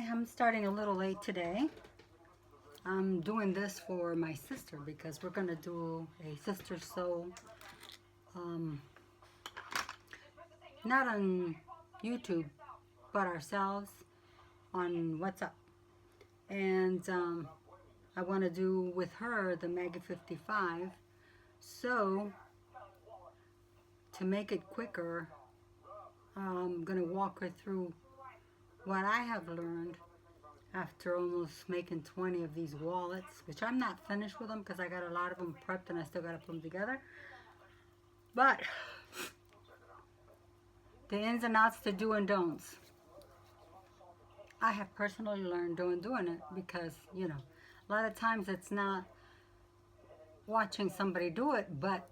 I'm starting a little late today. I'm doing this for my sister because we're gonna do a sister sew, um, not on YouTube, but ourselves on WhatsApp. And I want to do with her the Mega 55. So to make it quicker, I'm gonna walk her through what I have learned after almost making 20 of these wallets, which I'm not finished with them because I got a lot of them prepped and I still got to put them together. But the ins and outs, the do and don'ts, I have personally learned doing it because, a lot of times it's not watching somebody do it, but,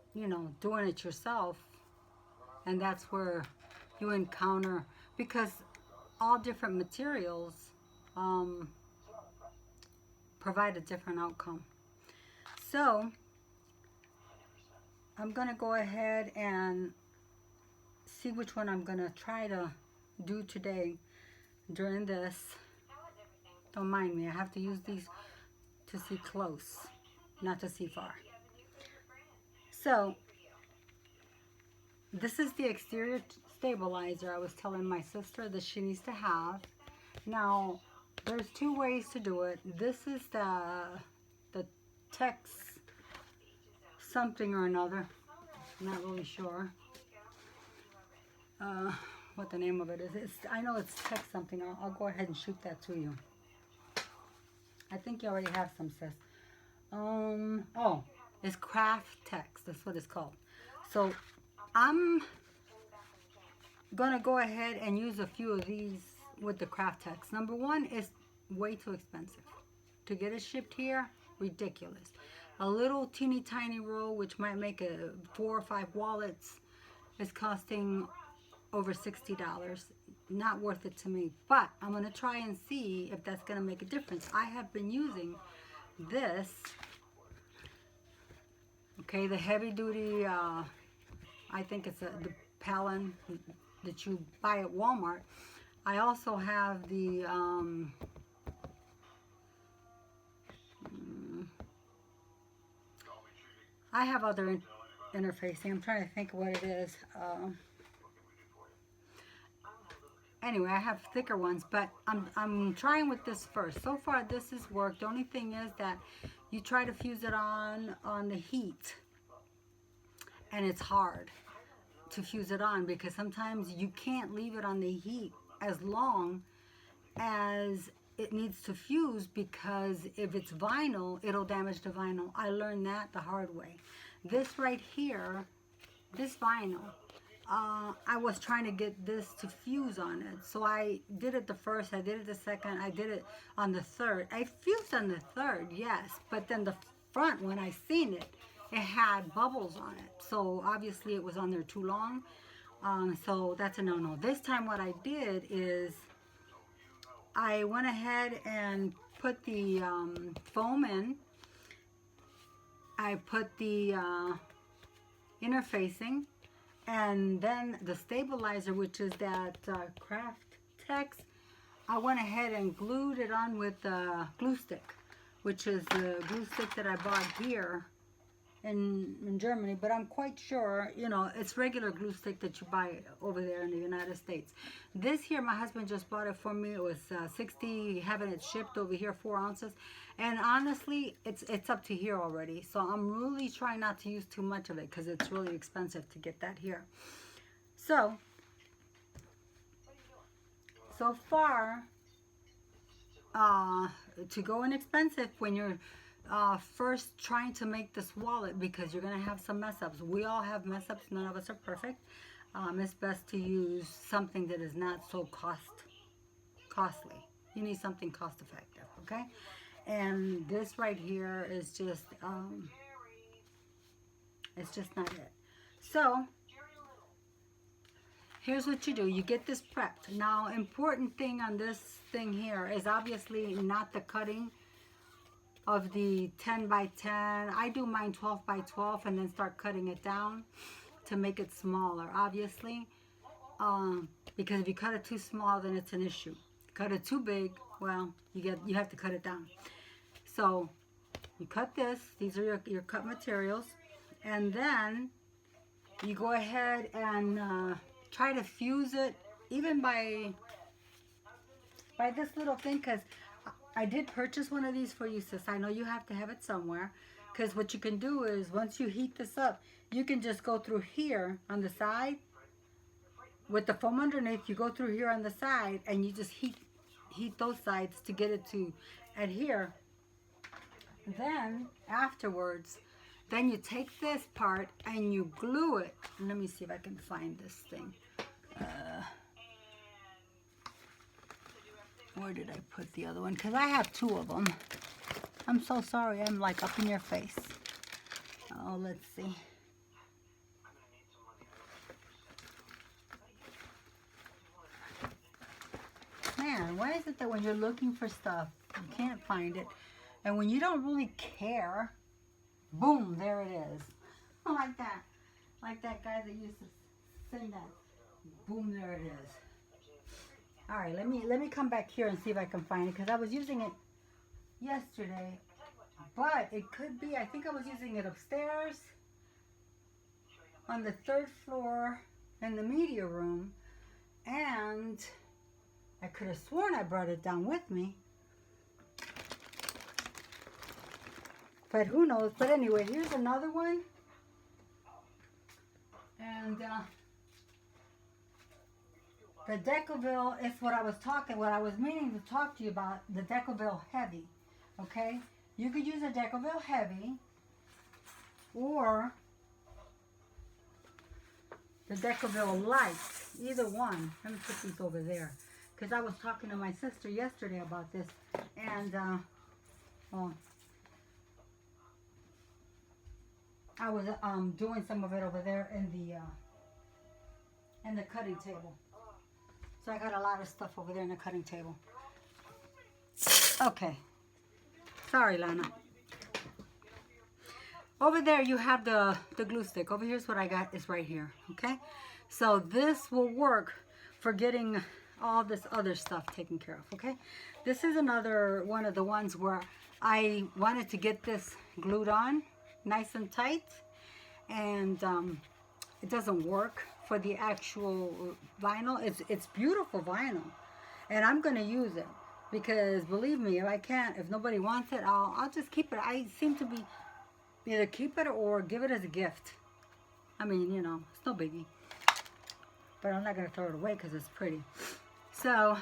doing it yourself. And that's where you encounter, because all different materials um, provide a different outcome. So I'm going to go ahead and see which one I'm going to try to do today during this. Don't mind me, I have to use these to see close, not to see far. So this is the exterior stabilizer I was telling my sister that she needs to have. Now there's two ways to do it. This is the Tex something or another, I'm not really sure what the name of it is. I know it's Tex something. I'll go ahead and shoot that to you. I think you already have some, sis. Oh, it's Craft Tex. That's what it's called. So I'm gonna go ahead and use a few of these with the Craft Tex. Number one, is way too expensive to get it shipped here. Ridiculous. A little teeny tiny roll, which might make 4 or 5 wallets, is costing over $60. Not worth it to me, but I'm gonna try and see if that's gonna make a difference. I have been using this, okay, the heavy duty, I think it's the Palin that you buy at Walmart. I also have the I have other interfacing. I'm trying to think of what it is. Anyway, I have thicker ones, but I'm trying with this first. So far, this has worked. The only thing is that you try to fuse it on the heat, and it's hard to fuse it on because sometimes you can't leave it on the heat as long as it needs to fuse, because if it's vinyl, it'll damage the vinyl. I learned that the hard way. This right here, this vinyl, I was trying to get this to fuse on it. So I did it the first, I did it the second, I did it on the third. I fused on the third, yes, but then the front, when I seen it, it had bubbles on it. So obviously it was on there too long. So that's a no-no. This time what I did is I went ahead and put the foam in. I put the interfacing, and then the stabilizer, which is that Craft Tex, I went ahead and glued it on with the glue stick, which is the glue stick that I bought here in Germany, but I'm quite sure, it's regular glue stick that you buy over there in the United States. This here, my husband just bought it for me. It was 60, having it shipped over here, 4 ounces. And honestly, it's up to here already. So I'm really trying not to use too much of it because it's really expensive to get that here. So far, to go inexpensive when you're first trying to make this wallet, because you're going to have some mess ups. We all have mess ups. None of us are perfect. It's best to use something that is not so costly. You need something cost effective, okay? And this right here is just, it's just not it. So here's what you do. You get this prepped. Now, important thing on this thing here is obviously not the cutting of the 10 by 10. I do mine 12 by 12 and then start cutting it down to make it smaller, obviously, because if you cut it too small, then it's an issue. Cut it too big, well, you have to cut it down. So you cut this. These are your cut materials, and then you go ahead and try to fuse it, even by this little thing, because I did purchase one of these for you, sis. I know you have to have it somewhere, because what you can do is once you heat this up, you can just go through here on the side with the foam underneath. You go through here on the side and you just heat those sides to get it to adhere. Then afterwards, then you take this part and you glue it. And let me see if I can find this thing. Where did I put the other one? Because I have two of them. I'm so sorry. I'm like up in your face. Oh, let's see. Man, why is it that when you're looking for stuff, you can't find it? And when you don't really care, boom, there it is. Like that. Like that guy that used to sing that. Boom, there it is. All right, let me come back here and see if I can find it, because I was using it yesterday. But it could be, I think I was using it upstairs on the 3rd floor in the media room. And I could have sworn I brought it down with me. But who knows? But anyway, here's another one. And the Decovil is what I was meaning to talk to you about, the Decovil Heavy. Okay? You could use a Decovil Heavy or the Decovil Light. Either one. Let me put these over there. Because I was talking to my sister yesterday about this. And, well, I was doing some of it over there in the cutting table. So I got a lot of stuff over there in the cutting table. Okay. Sorry, Lana. Over there you have the glue stick. Over here's what I got is right here. Okay. So this will work for getting all this other stuff taken care of. Okay. This is another one of the ones where I wanted to get this glued on nice and tight, and it doesn't work for the actual vinyl. It's beautiful vinyl, and I'm gonna use it because believe me, if nobody wants it, I'll just keep it. I seem to be either keep it or give it as a gift. I mean, you know, it's no biggie, but I'm not gonna throw it away because it's pretty. So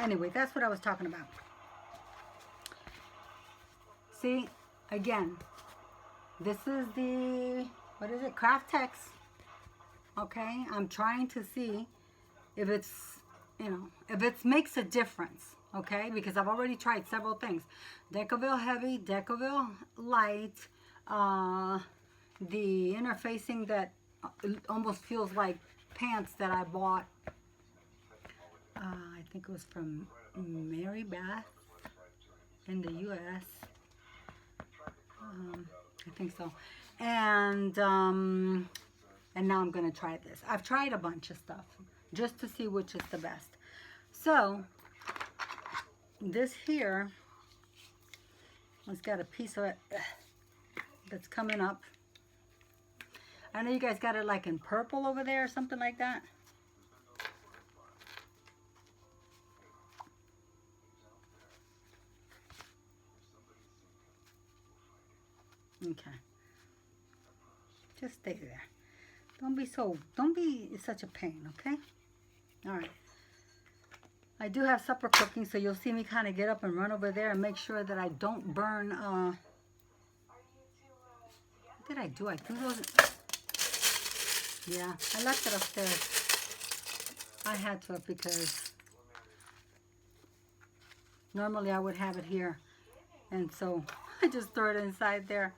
anyway, that's what I was talking about. See, again, this is the, what is it, Craftex. Okay, I'm trying to see if it's, you know, if it makes a difference. Okay, because I've already tried several things. Decovil Heavy, Decovil Light, the interfacing that almost feels like pants that I bought. I think it was from Mary Beth in the U.S. I think so. And now I'm going to try this. I've tried a bunch of stuff just to see which is the best. So this here has got a piece of it that's coming up. I know you guys got it like in purple over there or something like that. Okay. Just stay there. Don't be such a pain, okay? All right. I do have supper cooking, so you'll see me kind of get up and run over there and make sure that I don't burn, what did I do? I threw those, yeah, I left it upstairs. I had to because normally I would have it here, and so I just threw it inside there.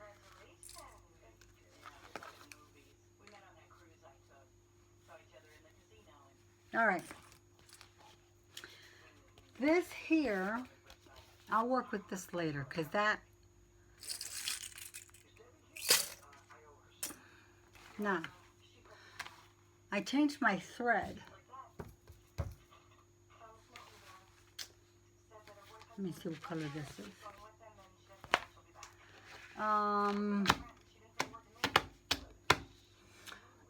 All right. This here, I'll work with this later because that, now, I changed my thread. Let me see what color this is.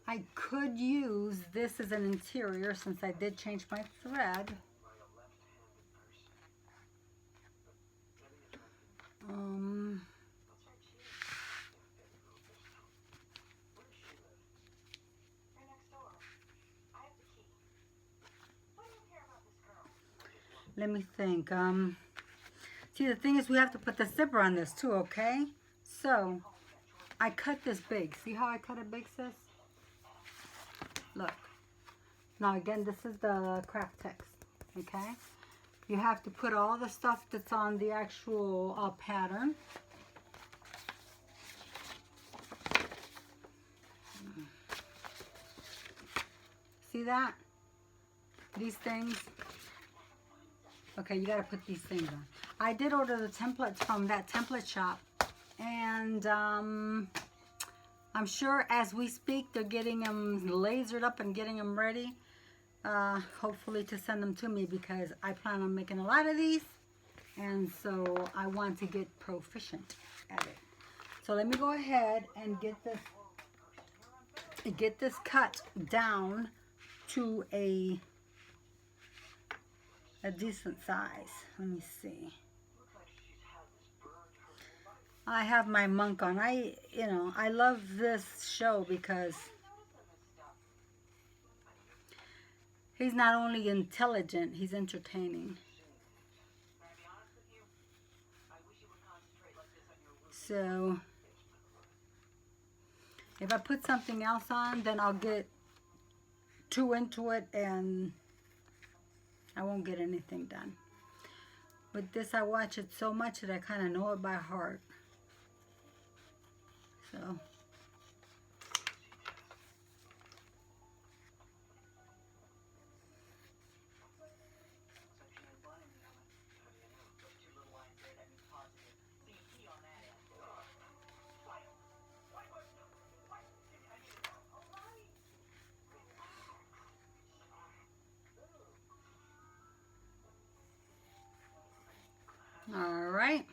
I could use this as an interior since I did change my thread. Let me think. See, the thing is we have to put the zipper on this too, okay? So, I cut this big. See how I cut it big, sis? Look. Now, again, this is the craft text, okay? You have to put all the stuff that's on the actual pattern. See that? These things. Okay, you got to put these things on. I did order the templates from that template shop. And I'm sure as we speak, they're getting them lasered up and getting them ready. Hopefully to send them to me because I plan on making a lot of these. And so I want to get proficient at it. So let me go ahead and get this cut down to a decent size. Let me see. I have my monk on. I love this show because he's not only intelligent, he's entertaining. So if I put something else on, then I'll get too into it and I won't get anything done. With this, I watch it so much that I kind of know it by heart. So. All right.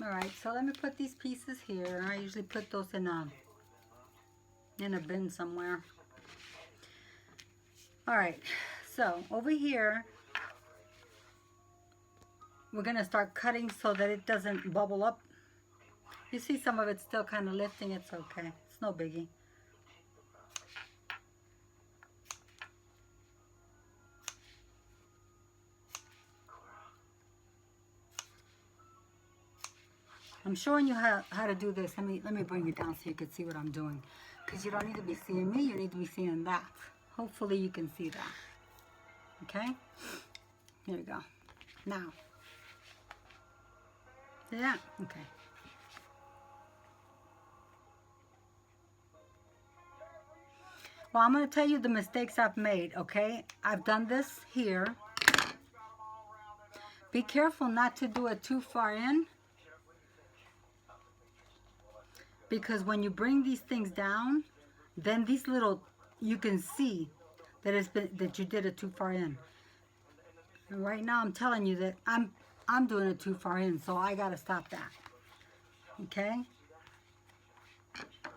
All right, so let me put these pieces here. I usually put those in a bin somewhere. All right, so over here, we're gonna start cutting so that it doesn't bubble up. You see some of it still kind of lifting. It's okay. It's no biggie. I'm showing you how to do this. Let me bring it down so you can see what I'm doing. Because you don't need to be seeing me, you need to be seeing that. Hopefully you can see that. Okay? Here we go. Now. See that? Okay. Well, I'm going to tell you the mistakes I've made, okay? I've done this here. Be careful not to do it too far in. Because when you bring these things down, then these little, you can see that that you did it too far in. And right now I'm telling you that I'm doing it too far in, so I gotta stop that. Okay?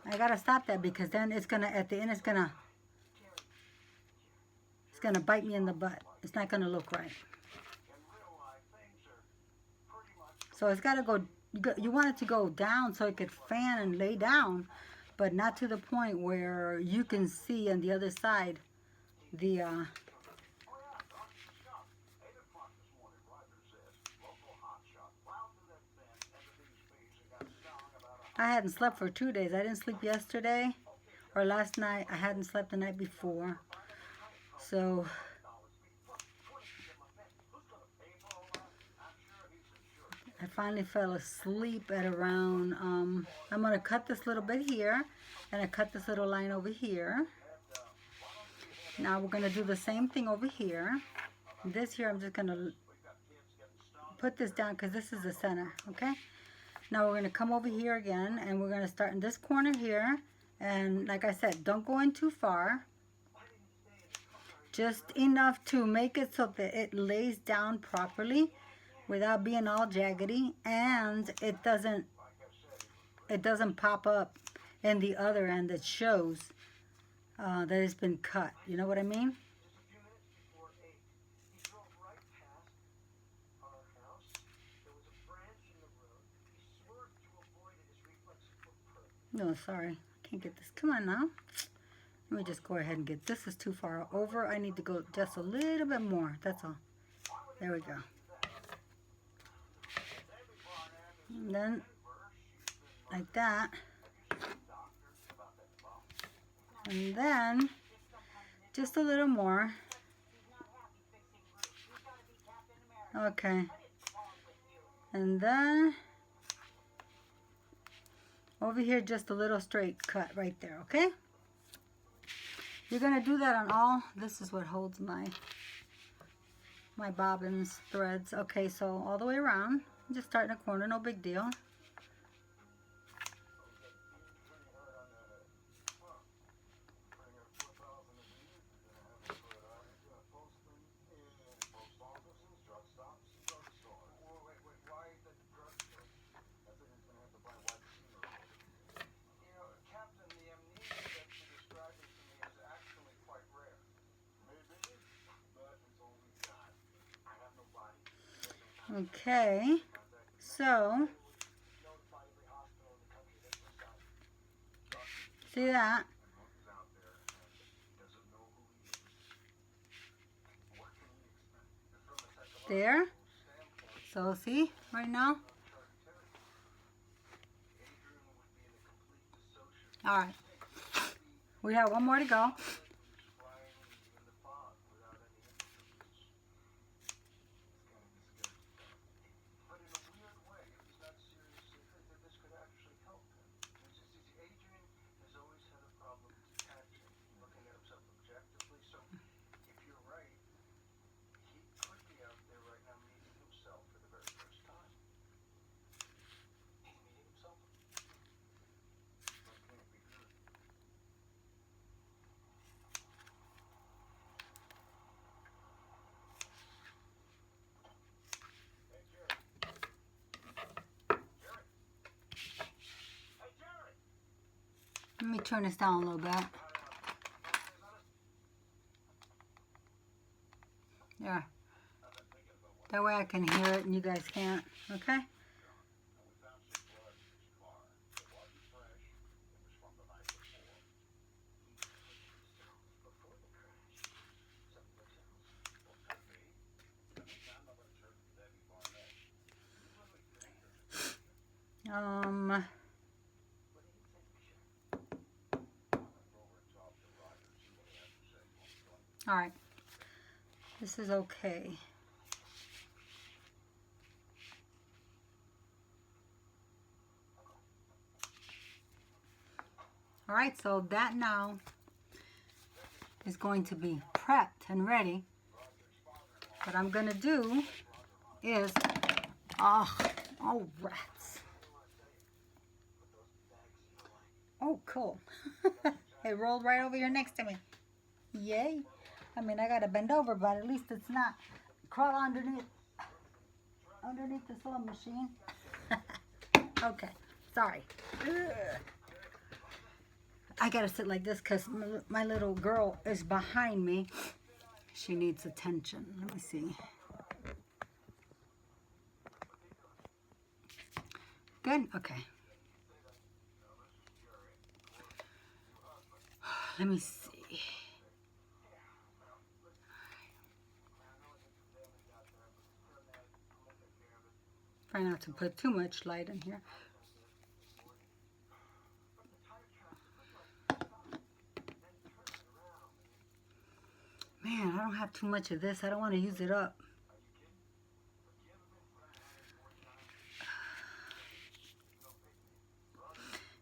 I gotta stop that because then it's gonna, at the end, it's gonna bite me in the butt. It's not gonna look right. So it's gotta go. You want it to go down so it could fan and lay down, but not to the point where you can see on the other side the I hadn't slept for 2 days. I didn't sleep yesterday or last night. I hadn't slept the night before. So I finally fell asleep at around, I'm going to cut this little bit here, and I cut this little line over here. Now we're going to do the same thing over here. This here, I'm just going to put this down because this is the center, okay? Now we're going to come over here again, and we're going to start in this corner here. And like I said, don't go in too far. Just enough to make it so that it lays down properly without being all jaggedy, and it doesn't pop up in the other end that shows that it's been cut. You know what I mean? No, sorry. I can't get this. Come on now. Let me just go ahead and get this. Is too far over. I need to go just a little bit more. That's all. There we go. And then, like that. And then, just a little more. Okay. And then, over here, just a little straight cut right there, okay? You're going to do that on all. This is what holds my bobbins threads. Okay, so all the way around. Just start in a corner, no big deal. Okay, so see that? There. So see, right now? All right. We have one more to go. Let me turn this down a little bit. There. That way I can hear it and you guys can't. Okay? All right. This is okay. All right, so that now is going to be prepped and ready. What I'm going to do is, oh, rats. Oh, cool. It rolled right over here next to me. Yay. I mean, I got to bend over, but at least it's not crawl underneath the sewing machine. Okay, sorry. Ugh. I got to sit like this because my little girl is behind me. She needs attention. Let me see. Good? Okay. Let me see. Try not to put too much light in here. Man, I don't have too much of this. I don't want to use it up.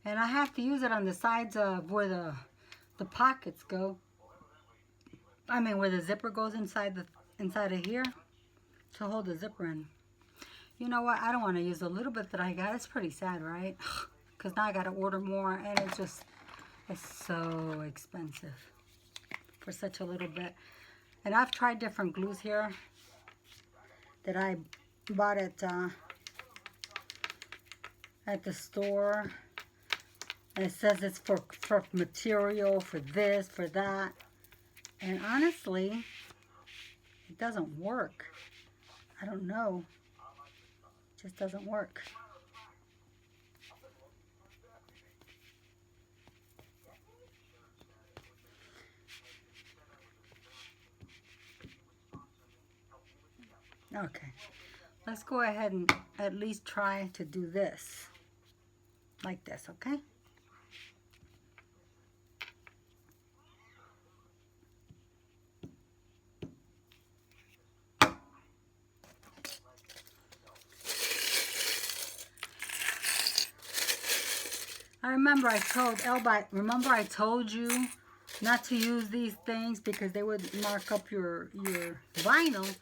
And I have to use it on the sides of where the pockets go. I mean, where the zipper goes inside of here to hold the zipper in. You know what? I don't want to use the little bit that I got. It's pretty sad, right? Because now I got to order more, and it's so expensive for such a little bit. And I've tried different glues here that I bought at the store. And it says it's for material, for this, for that. And honestly, it doesn't work. I don't know. It just doesn't work. Okay. Let's go ahead and at least try to do this. Like this, okay? I remember I told Elby, remember I told you not to use these things because they would mark up your vinyl.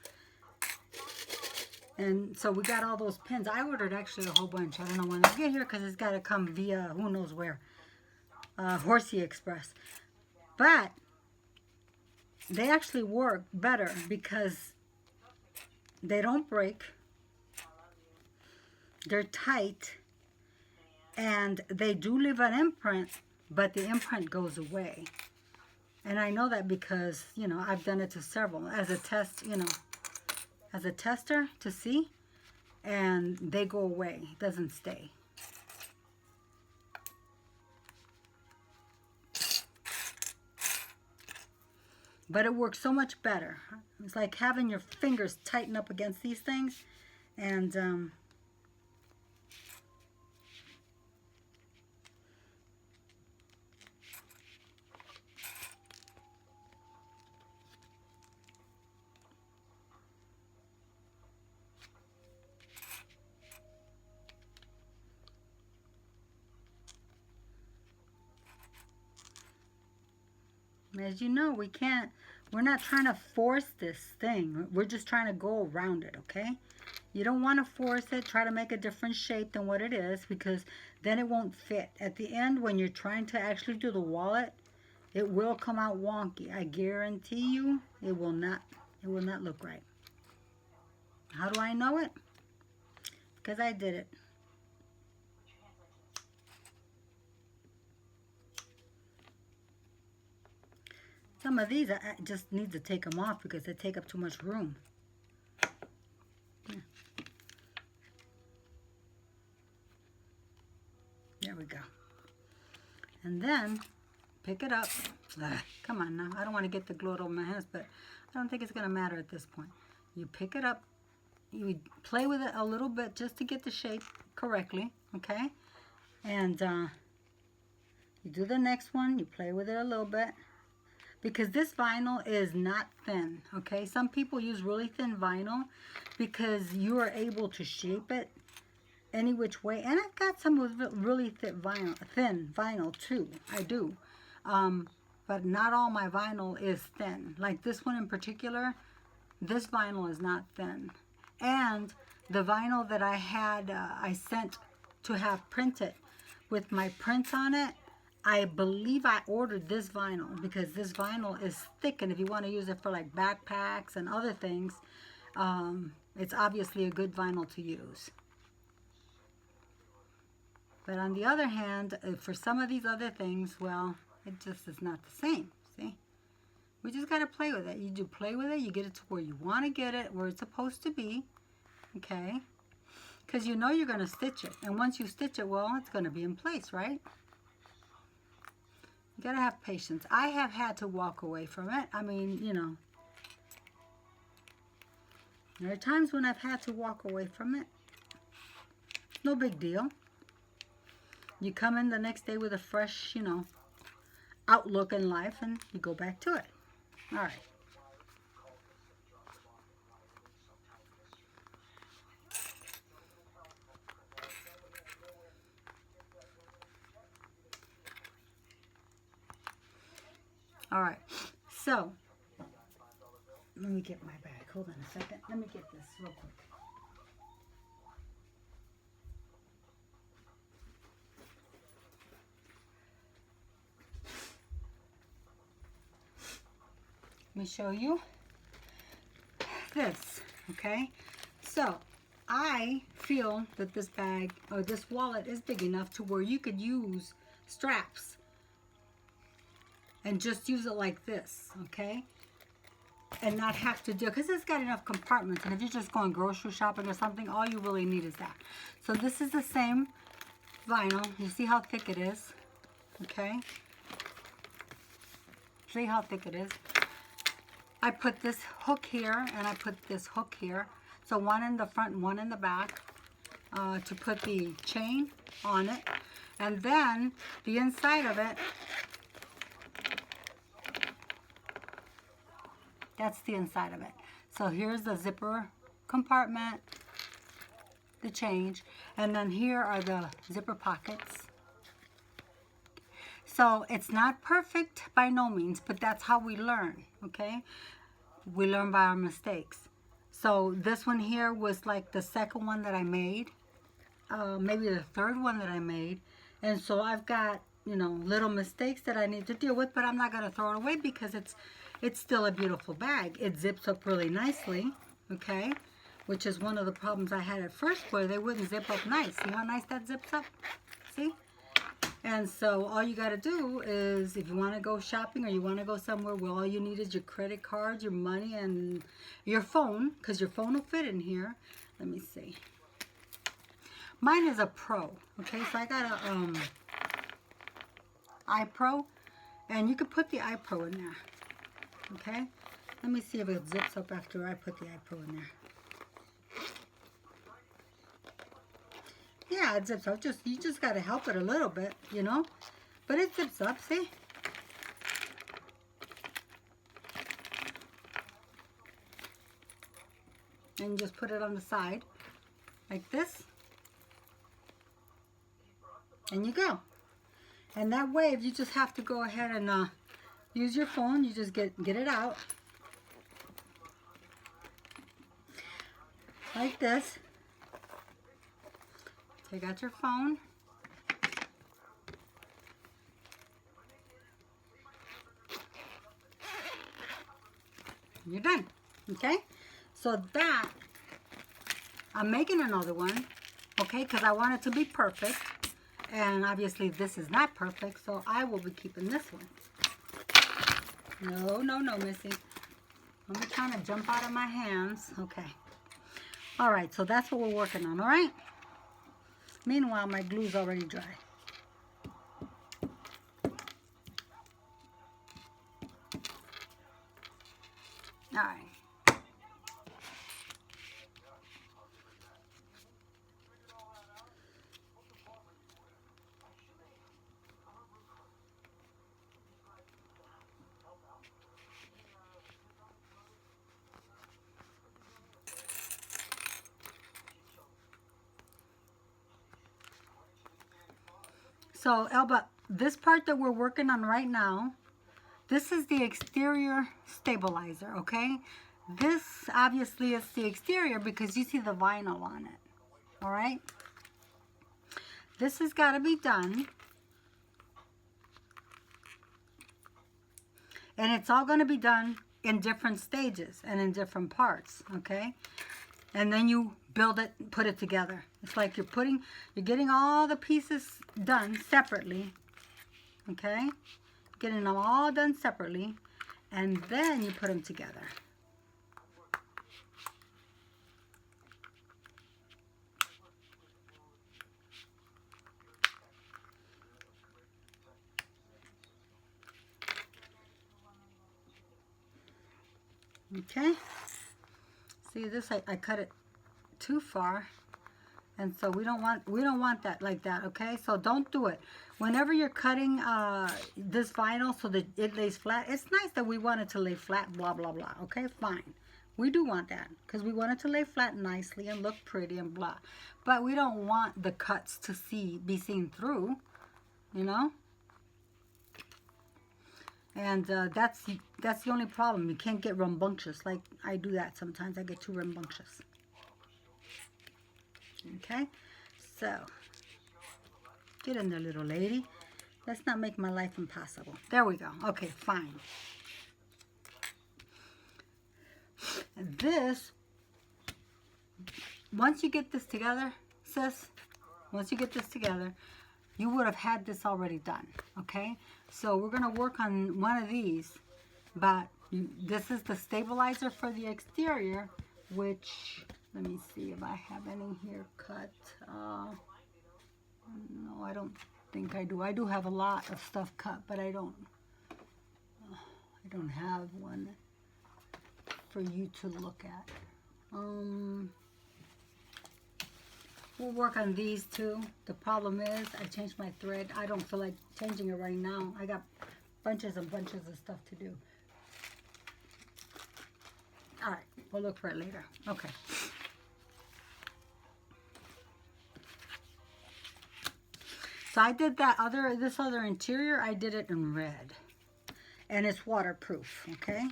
And so we got all those pins. I ordered actually a whole bunch. I don't know when they get here because it's got to come via who knows where. Horsey Express. But they actually work better because they don't break. They're tight. And they do leave an imprint, but the imprint goes away. And I know that because, you know, I've done it to several as a test, you know, as a tester to see, and they go away. It doesn't stay. But it works so much better. It's like having your fingers tighten up against these things, and as you know, we're not trying to force this thing. We're just trying to go around it, okay? You don't want to force it. Try to make a different shape than what it is because then it won't fit. At the end, when you're trying to actually do the wallet, it will come out wonky. I guarantee you it will not look right. How do I know it? Because I did it. Some of these, I just need to take them off because they take up too much room. Yeah. There we go. And then, pick it up. Come on now. I don't want to get the glue over my hands, but I don't think it's going to matter at this point. You pick it up. You play with it a little bit just to get the shape correctly, okay? And you do the next one. You play with it a little bit. Because this vinyl is not thin, okay? Some people use really thin vinyl because you are able to shape it any which way. And I've got some with really thin vinyl too. I do. But not all my vinyl is thin. Like this one in particular, this vinyl is not thin. And the vinyl that I had, I sent to have printed with my prints on it, I believe I ordered this vinyl because this vinyl is thick, and if you want to use it for like backpacks and other things, it's obviously a good vinyl to use. But on the other hand, for some of these other things, well, it just is not the same, see? We just got to play with it. You do play with it, you get it to where you want to get it, where it's supposed to be, okay? Because you know you're going to stitch it, and once you stitch it, well, it's going to be in place, right? You gotta have patience. I have had to walk away from it. I mean, you know, there are times when I've had to walk away from it. No big deal. You come in the next day with a fresh, you know, outlook in life, and you go back to it. All right. All right, so let me get my bag. Hold on a second. Let me get this real quick. Let me show you. this, okay? So I feel that this bag or this wallet is big enough to where you could use straps and just use it like this, okay? And not have to do, because it's got enough compartments, and if you're just going grocery shopping or something, all you really need is that. So this is the same vinyl. You see how thick it is, okay? See how thick it is? I put this hook here, and I put this hook here. So one in the front and one in the back to put the chain on it. And then the inside of it, that's the inside of it. So here's the zipper compartment, the change, and then here are the zipper pockets. So it's not perfect by no means, but that's how we learn, okay? We learn by our mistakes. So this one here was like the second one that I made, maybe the third one that I made. And so I've got, you know, little mistakes that I need to deal with, but I'm not going to throw it away because it's still a beautiful bag. It zips up really nicely, okay? Which is one of the problems I had at first, where they wouldn't zip up nice. See how nice that zips up? See? And so all you got to do is, if you want to go shopping or you want to go somewhere where all you need is your credit cards, your money, and your phone, because your phone will fit in here. Let me see. Mine is a Pro, okay? So I got a iPro, and you could put the iPro in there, okay? Let me see if it zips up after I put the iPro in there. Yeah, it zips up. You just got to help it a little bit, you know? But it zips up, see? And you just put it on the side, like this. And you go. And that way, if you just have to go ahead and use your phone, you just get it out. Like this. Take out your phone. You're done. Okay? So that, I'm making another one, okay, because I want it to be perfect. And obviously this is not perfect, so I will be keeping this one. No, no, no, Missy. I'm trying to jump out of my hands. Okay. All right, so that's what we're working on, all right? Meanwhile, my glue's already dry. All right. So, Elba, this part that we're working on right now, this is the exterior stabilizer, okay? This obviously is the exterior because you see the vinyl on it, all right? This has got to be done. And it's all going to be done in different stages and in different parts, okay? And then you build it, put it together. It's like you're getting all the pieces done separately, okay? Getting them all done separately, and then you put them together. Okay? See this? I cut it too far. And so we don't want that like that, okay? So don't do it. Whenever you're cutting this vinyl so that it lays flat, it's nice that we want it to lay flat, blah, blah, blah, okay? Fine. We do want that because we want it to lay flat nicely and look pretty and blah. But we don't want the cuts to be seen through, you know? And that's the only problem. You can't get rambunctious. Like I do that sometimes. I get too rambunctious. Okay, so get in there, little lady. Let's not make my life impossible. There we go. Okay, fine. this, once you get this together, sis, once you get this together, you would have had this already done, okay? So we're gonna work on one of these, but this is the stabilizer for the exterior, which, let me see if I have any here cut. No, I don't think I do. I do have a lot of stuff cut, but I don't have one for you to look at. We'll work on these too. The problem is I changed my thread. I don't feel like changing it right now. I got bunches and bunches of stuff to do. All right, we'll look for it later. Okay. So I did this other interior, I did it in red. And it's waterproof, okay?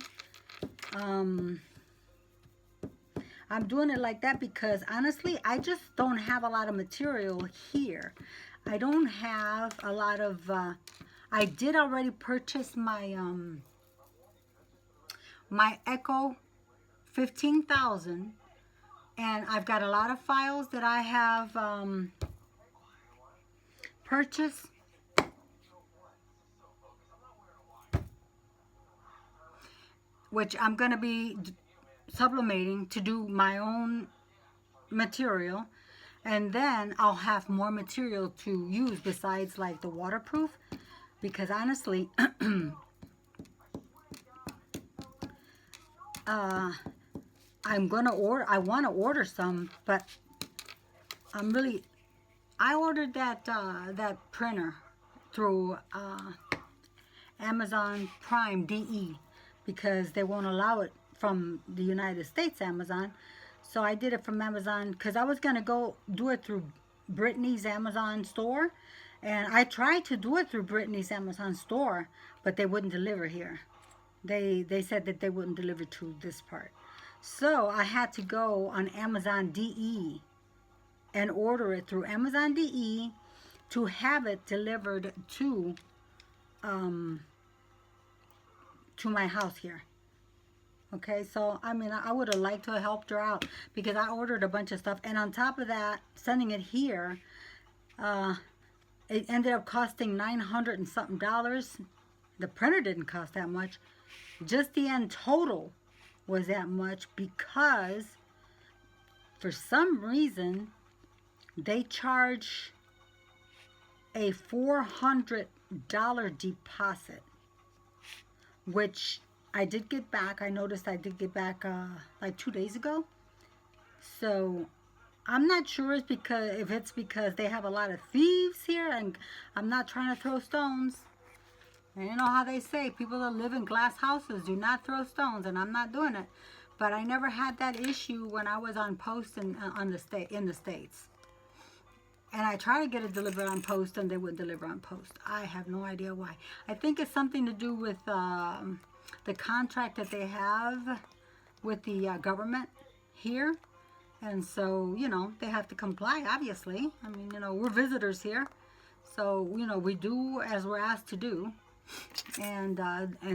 I'm doing it like that because honestly, I just don't have a lot of material here. I don't have a lot of, I did already purchase my, my Echo 15,000, and I've got a lot of files that I have purchased. Which I'm going to be sublimating to do my own material, and then I'll have more material to use besides like the waterproof, because honestly I'm gonna order, I want to order some, but I ordered that that printer through Amazon Prime DE, because they won't allow it from the United States Amazon. So I did it from Amazon because I was going to go do it through Brittany's Amazon store. And I tried to do it through Brittany's Amazon store, but they wouldn't deliver here. They said that they wouldn't deliver to this part. So I had to go on Amazon DE and order it through Amazon DE to have it delivered to my house here. Okay, so I mean, I would have liked to have helped her out because I ordered a bunch of stuff, and on top of that, sending it here, it ended up costing $900 and something. The printer didn't cost that much. Just the end total was that much because for some reason they charge a $400 deposit, which I did get back. I noticed I did get back like 2 days ago. So I'm not sure if it's because they have a lot of thieves here, and I'm not trying to throw stones. And you know how they say, people that live in glass houses do not throw stones, and I'm not doing it. But I never had that issue when I was on post in the States. And I tried to get it delivered on post, and they wouldn't deliver on post. I have no idea why. I think it's something to do with the contract that they have with the government here. And so, you know, they have to comply, obviously. I mean, you know, we're visitors here. So, you know, we do as we're asked to do. And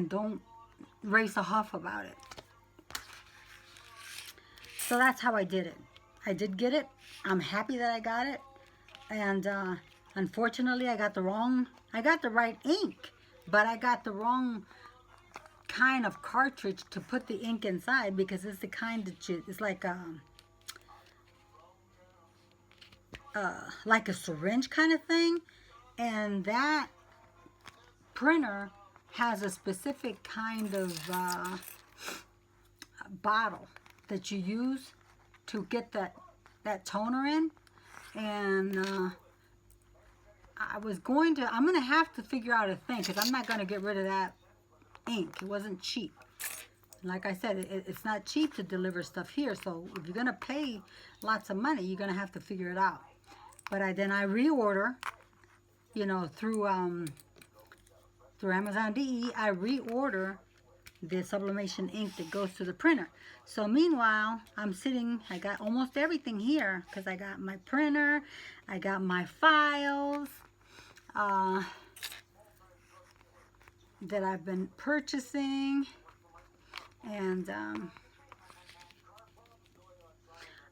don't raise a huff about it. So that's how I did it. I did get it. I'm happy that I got it. And unfortunately, I got the right ink, but I got the wrong kind of cartridge to put the ink inside, because it's the kind that it's like a syringe kind of thing. And that printer has a specific kind of bottle that you use to get that toner in. And I'm going to have to figure out a thing, because I'm not going to get rid of that ink. It wasn't cheap. Like I said, it's not cheap to deliver stuff here. So if you're going to pay lots of money, you're going to have to figure it out. But then I reorder, you know, through Amazon DE, I reorder the sublimation ink that goes to the printer. So meanwhile, I got almost everything here, because I got my printer, I got my files that I've been purchasing, and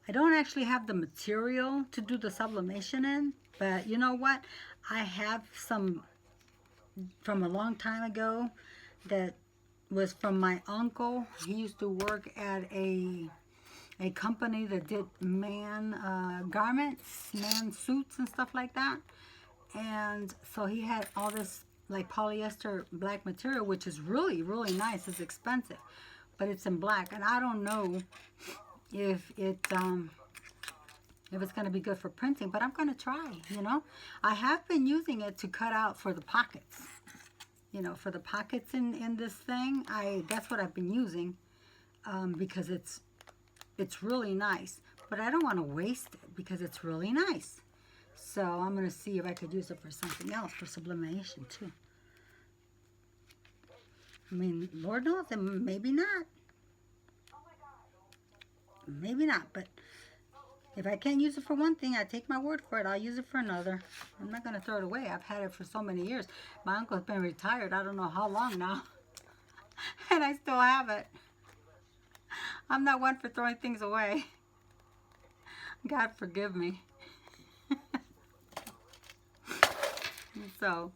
I don't actually have the material to do the sublimation in, but you know what? I have some from a long time ago that was from my uncle. He used to work at a company that did man garments, man suits and stuff like that. And so he had all this like polyester black material, which is really, really nice. It's expensive, but it's in black. And I don't know if it's going to be good for printing, but I'm going to try, you know. I have been using it to cut out for the pockets, you know, for the pockets in this thing. That's what I've been using because it's really nice, but I don't want to waste it because it's really nice. So I'm going to see if I could use it for something else, for sublimation too. I mean, Lord knows, and maybe not. Maybe not, but if I can't use it for one thing, I take my word for it. I'll use it for another. I'm not going to throw it away. I've had it for so many years. My uncle's been retired I don't know how long now, and I still have it. I'm not one for throwing things away. God forgive me. So,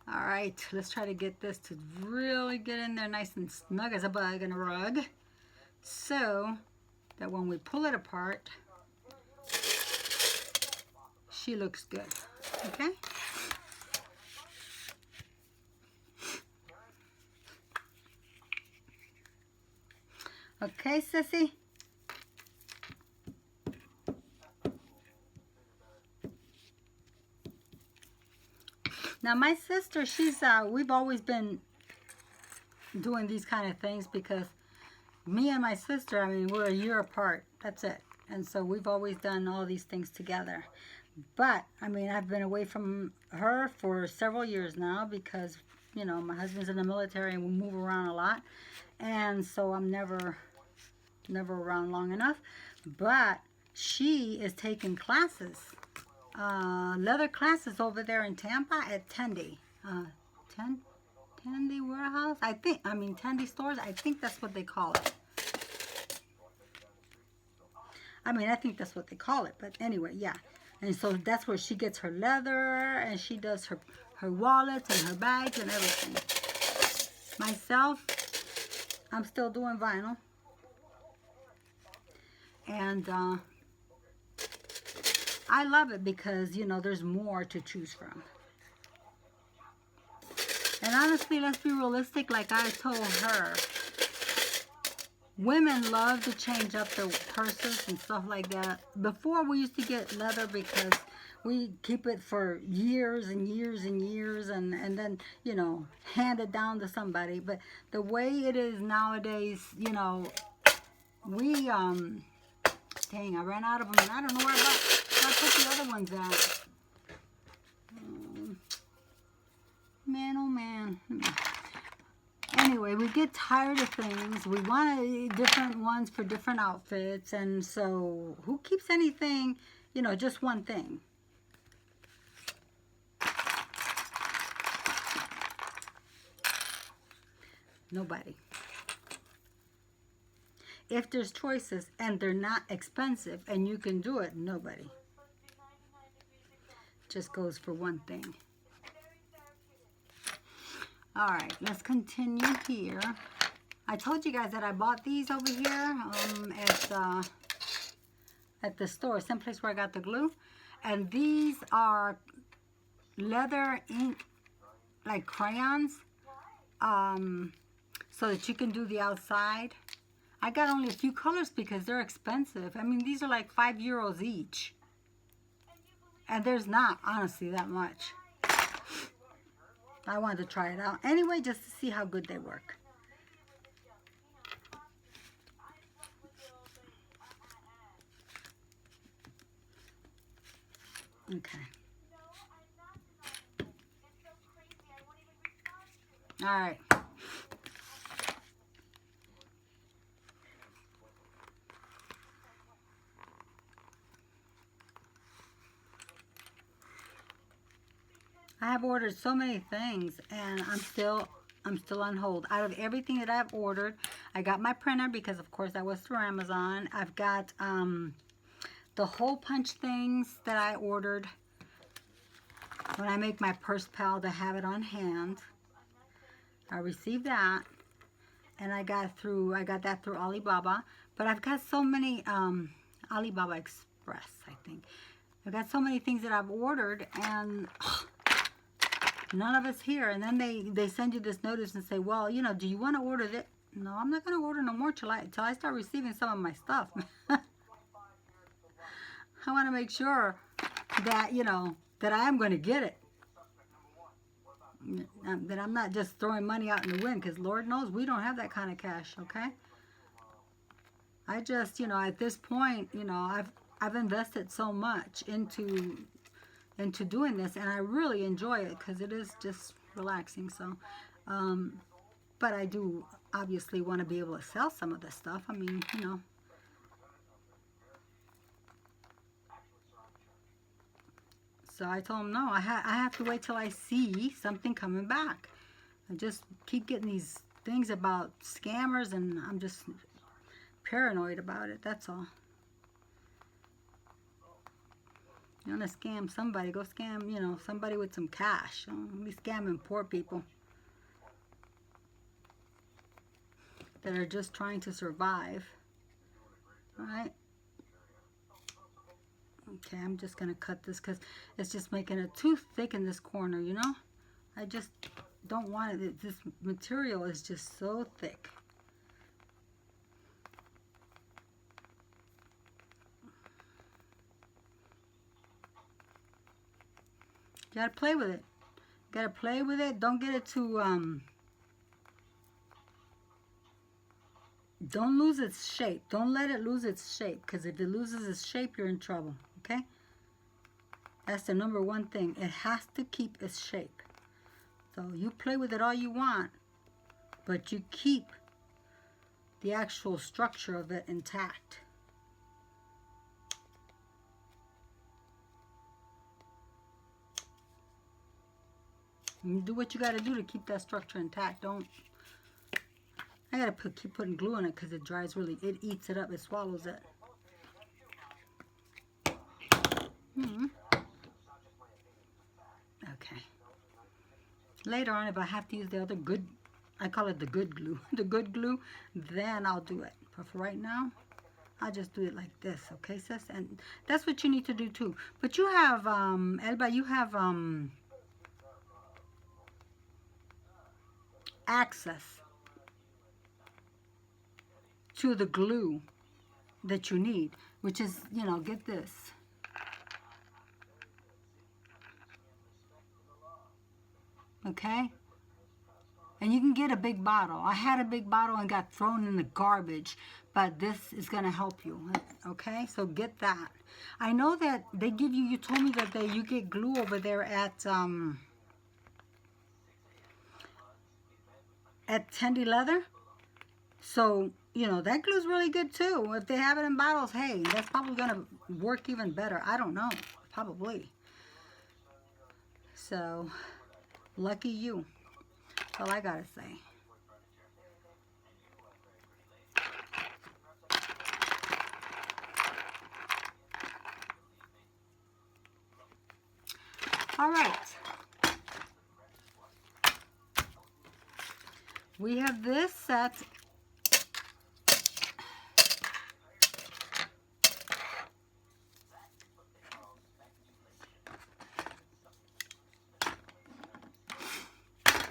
all right, let's try to get this to really get in there nice and snug as a bug in a rug, so that when we pull it apart, she looks good. Okay? Okay, sissy? Now my sister, we've always been doing these kind of things because me and my sister, I mean, we're a year apart. That's it. And so we've always done all these things together. But, I mean, I've been away from her for several years now because, you know, my husband's in the military and we move around a lot. And so I'm never around long enough. But she is taking classes, leather classes over there in Tampa at Tendy. Tendy Warehouse? Tendy Stores. I think that's what they call it. I mean, I think that's what they call it. But anyway, yeah. And so that's where she gets her leather and she does her wallets and her bags and everything. Myself, I'm still doing vinyl. And I love it because, you know, there's more to choose from. And honestly, let's be realistic, like I told her. Women love to change up their purses and stuff like that. Before, we used to get leather because we keep it for years and years and years and then, you know, hand it down to somebody. But the way it is nowadays, you know, we, dang, I ran out of them and I don't know where I put the other ones at. Man, oh man. Anyway, we get tired of things. We want different ones for different outfits. And so, who keeps anything, you know, just one thing? Nobody. If there's choices and they're not expensive and you can do it, nobody. Just goes for one thing. All right, let's continue here. I told you guys that I bought these over here at the store, same place where I got the glue. And these are leather ink, like crayons, so that you can do the outside. I got only a few colors because they're expensive. I mean, these are like €5 each. And there's not, honestly, that much. I wanted to try it out anyway, just to see how good they work. Okay. All right. I have ordered so many things, and I'm still on hold. Out of everything that I've ordered, I got my printer because, of course, that was through Amazon. I've got the hole punch things that I ordered when I make my purse pal to have it on hand. I received that, and I got that through Alibaba. But I've got so many Alibaba Express, I think. I've got so many things that I've ordered, and none of it's here. And then they send you this notice and say, well, you know, do you want to order this? No, I'm not going to order no more till I start receiving some of my stuff. I want to make sure that, you know, that I am going to get it. That I'm not just throwing money out in the wind, because Lord knows we don't have that kind of cash, okay? I just, you know, at this point, you know, I've invested so much into doing this, and I really enjoy it because it is just relaxing. So but I do obviously want to be able to sell some of this stuff. I mean, you know, so I told him no, I have to wait till I see something coming back. I just keep getting these things about scammers, and I'm just paranoid about it, that's all. You want to scam somebody, go scam, you know, somebody with some cash. Don't be scamming poor people that are just trying to survive. All right. Okay, I'm just going to cut this because it's just making it too thick in this corner, you know. I just don't want it. This material is just so thick. You gotta play with it. You gotta play with it. Don't get it too, don't lose its shape. Don't let it lose its shape, because if it loses its shape, you're in trouble, okay? That's the number one thing. It has to keep its shape. So you play with it all you want, but you keep the actual structure of it intact. You do what you got to do to keep that structure intact. Don't. I got to keep putting glue on it because it dries really. It eats it up. It swallows it. Okay. Later on, if I have to use the other good, I call it the good glue, the good glue, then I'll do it. But for right now, I'll just do it like this, okay, sis? And that's what you need to do too. But you have, Elba, you have access to the glue that you need, which is, you know, get this. Okay? And you can get a big bottle. I had a big bottle and got thrown in the garbage, but this is going to help you. Okay? So get that. I know that they give you, you told me that you get glue over there at Tendy Leather. So, you know, that glue's really good too. If they have it in bottles, hey, that's probably going to work even better. I don't know. Probably. So, lucky you. That's all I got to say. All right. We have this set.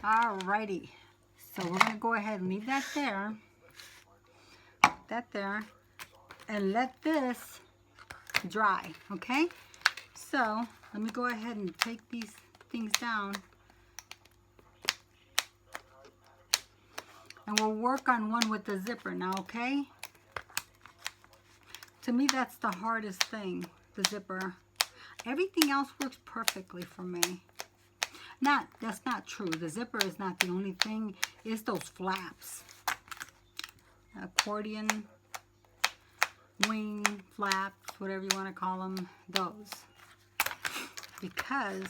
Alrighty, so we're going to go ahead and leave that there, and let this dry, okay? So, let me go ahead and take these things down, and we'll work on one with the zipper now, okay? To me, that's the hardest thing, the zipper. Everything else works perfectly for me. That's not true. The zipper is not the only thing. It's those flaps. Accordion, wing, flaps, whatever you want to call them, those. Because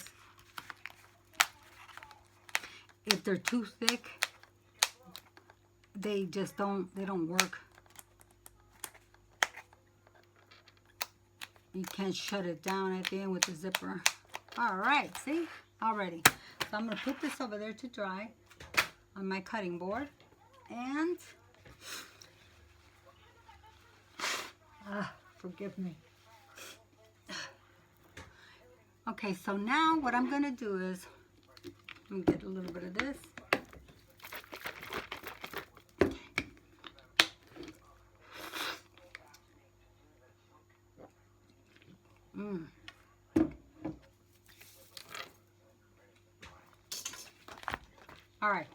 if they're too thick, they don't work. You can't shut it down at the end with the zipper. All right, see? Already. So I'm going to put this over there to dry on my cutting board. And, forgive me. Okay, so now what I'm going to do is, let me get a little bit of this. All right.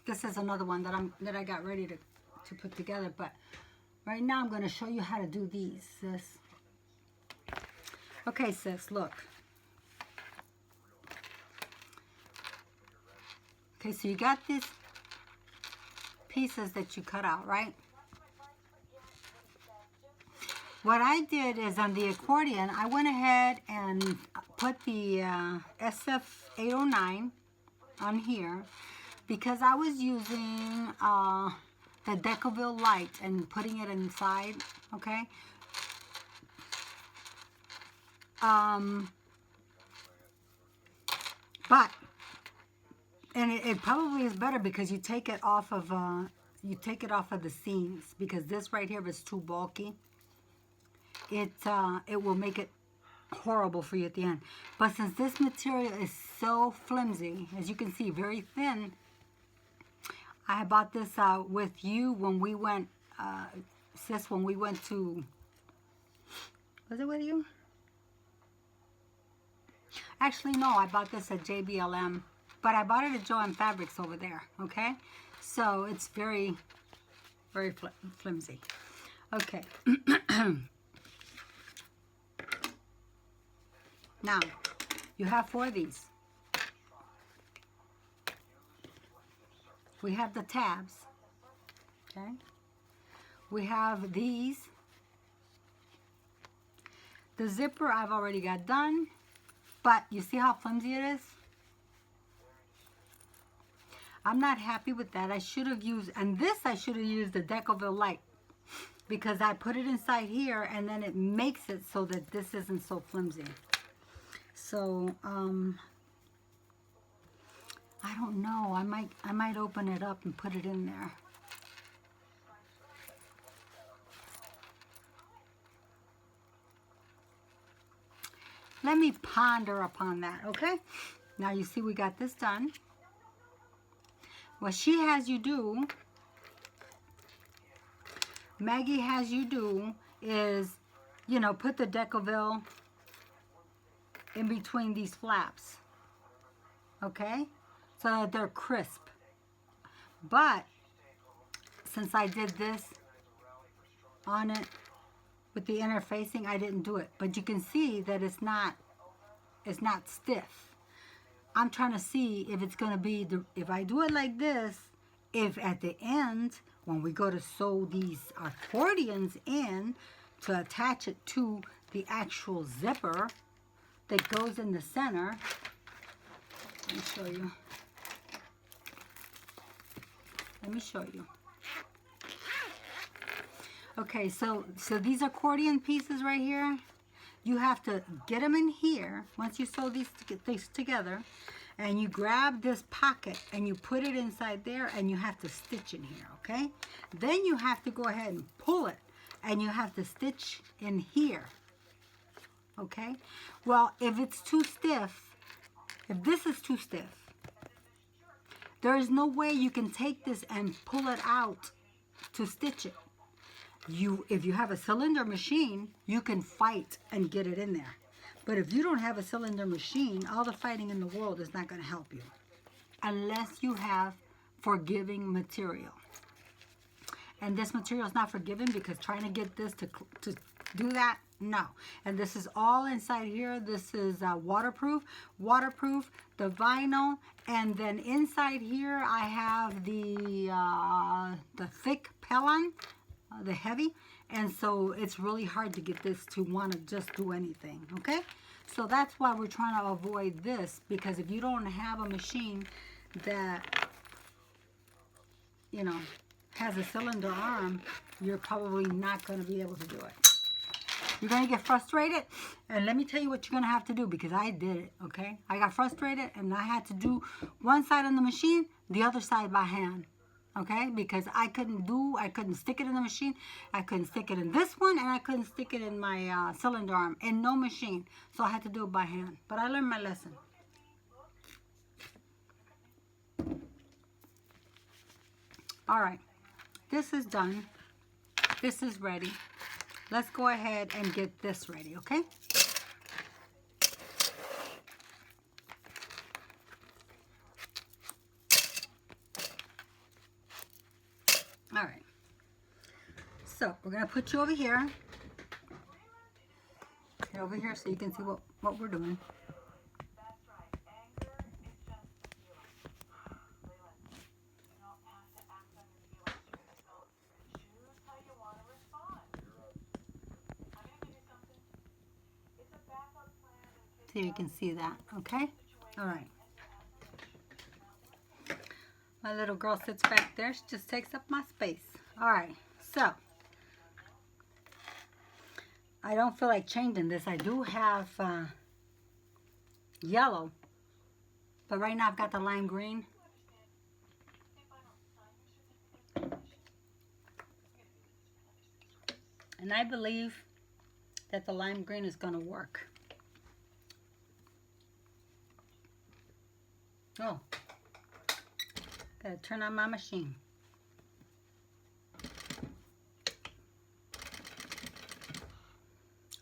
This is another one that I got ready to put together, but right now I'm going to show you how to do these, sis. Okay, sis, look. Okay, so you got these pieces that you cut out, right? What I did is on the accordion, I went ahead and put the SF809 on here because I was using the Decoville Light and putting it inside, okay? But, and it probably is better because you take it off of the seams, because this right here is too bulky. It will make it horrible for you at the end. But since this material is so flimsy, as you can see, very thin, I bought this with you when we went, sis, when we went to, was it with you? Actually, no, I bought this at JBLM, but I bought it at Joann Fabrics over there, okay? So it's very, very flimsy. Okay. Now, you have 4 of these. We have the tabs, okay? We have these. The zipper I've already got done, but you see how flimsy it is? I'm not happy with that. I should have used, and this I should have used the Decoville Light, because I put it inside here and then it makes it so that this isn't so flimsy. So, I don't know. I might open it up and put it in there. Let me ponder upon that, okay? Now you see we got this done. What she has you do, Maggie has you do, is, you know, put the Decoville in between these flaps, okay, so that they're crisp. But since I did this on it with the interfacing, I didn't do it. But you can see that it's not stiff. I'm trying to see if it's going to be, if I do it like this, if at the end, when we go to sew these accordions in to attach it to the actual zipper that goes in the center. Let me show you. Let me show you. Okay, so these accordion pieces right here, you have to get them in here once you sew these together, and you grab this pocket and you put it inside there, and you have to stitch in here, okay? Then you have to go ahead and pull it, and you have to stitch in here. Okay, well, if it's too stiff, if this is too stiff, there is no way you can take this and pull it out to stitch it. If you have a cylinder machine, you can fight and get it in there. But if you don't have a cylinder machine, all the fighting in the world is not going to help you unless you have forgiving material. And this material is not forgiving because trying to get this to do that, no. And this is all inside here. This is waterproof, the vinyl, and then inside here I have the thick Pellon, the heavy, and so it's really hard to get this to want to just do anything, okay? So that's why we're trying to avoid this, because if you don't have a machine that, you know, has a cylinder arm, you're probably not going to be able to do it. You're going to get frustrated, and let me tell you what you're going to have to do, because I did it, okay? I got frustrated, and I had to do one side on the machine, the other side by hand, okay? Because I couldn't stick it in the machine, I couldn't stick it in this one, and I couldn't stick it in my cylinder arm, in no machine. So I had to do it by hand, but I learned my lesson. All right, this is done. This is ready. Let's go ahead and get this ready, okay? All right. So we're gonna put you over here. Over here so you can see what we're doing. So you can see that, okay? All right. My little girl sits back there. She just takes up my space. All right, so I don't feel like changing this. I do have yellow, but right now I've got the lime green. And I believe that the lime green is going to work. Oh, gotta turn on my machine.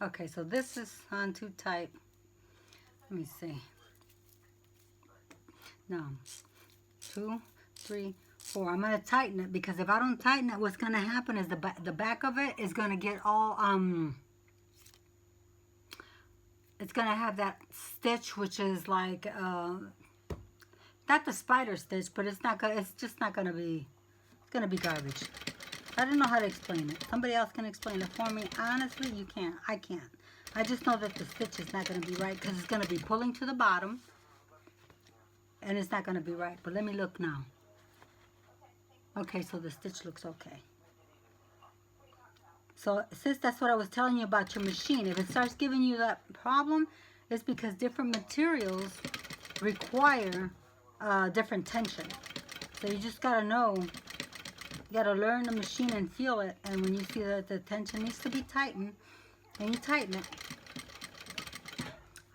Okay, so this is on too tight. Let me see. No, 2, 3, 4. I'm gonna tighten it, because if I don't tighten it, what's gonna happen is the back of it is gonna get all it's gonna have that stitch, which is like not the spider stitch, but it's just not gonna be, it's gonna be garbage. I don't know how to explain it. Somebody else can explain it for me. Honestly, you can't. I can't. I just know that the stitch is not gonna be right, because it's gonna be pulling to the bottom, and it's not gonna be right. But let me look now. Okay, so the stitch looks okay. So since that's what I was telling you about your machine, if it starts giving you that problem, it's because different materials require different tension. So you just gotta know, you gotta learn the machine and feel it, and when you see that the tension needs to be tightened, then you tighten it.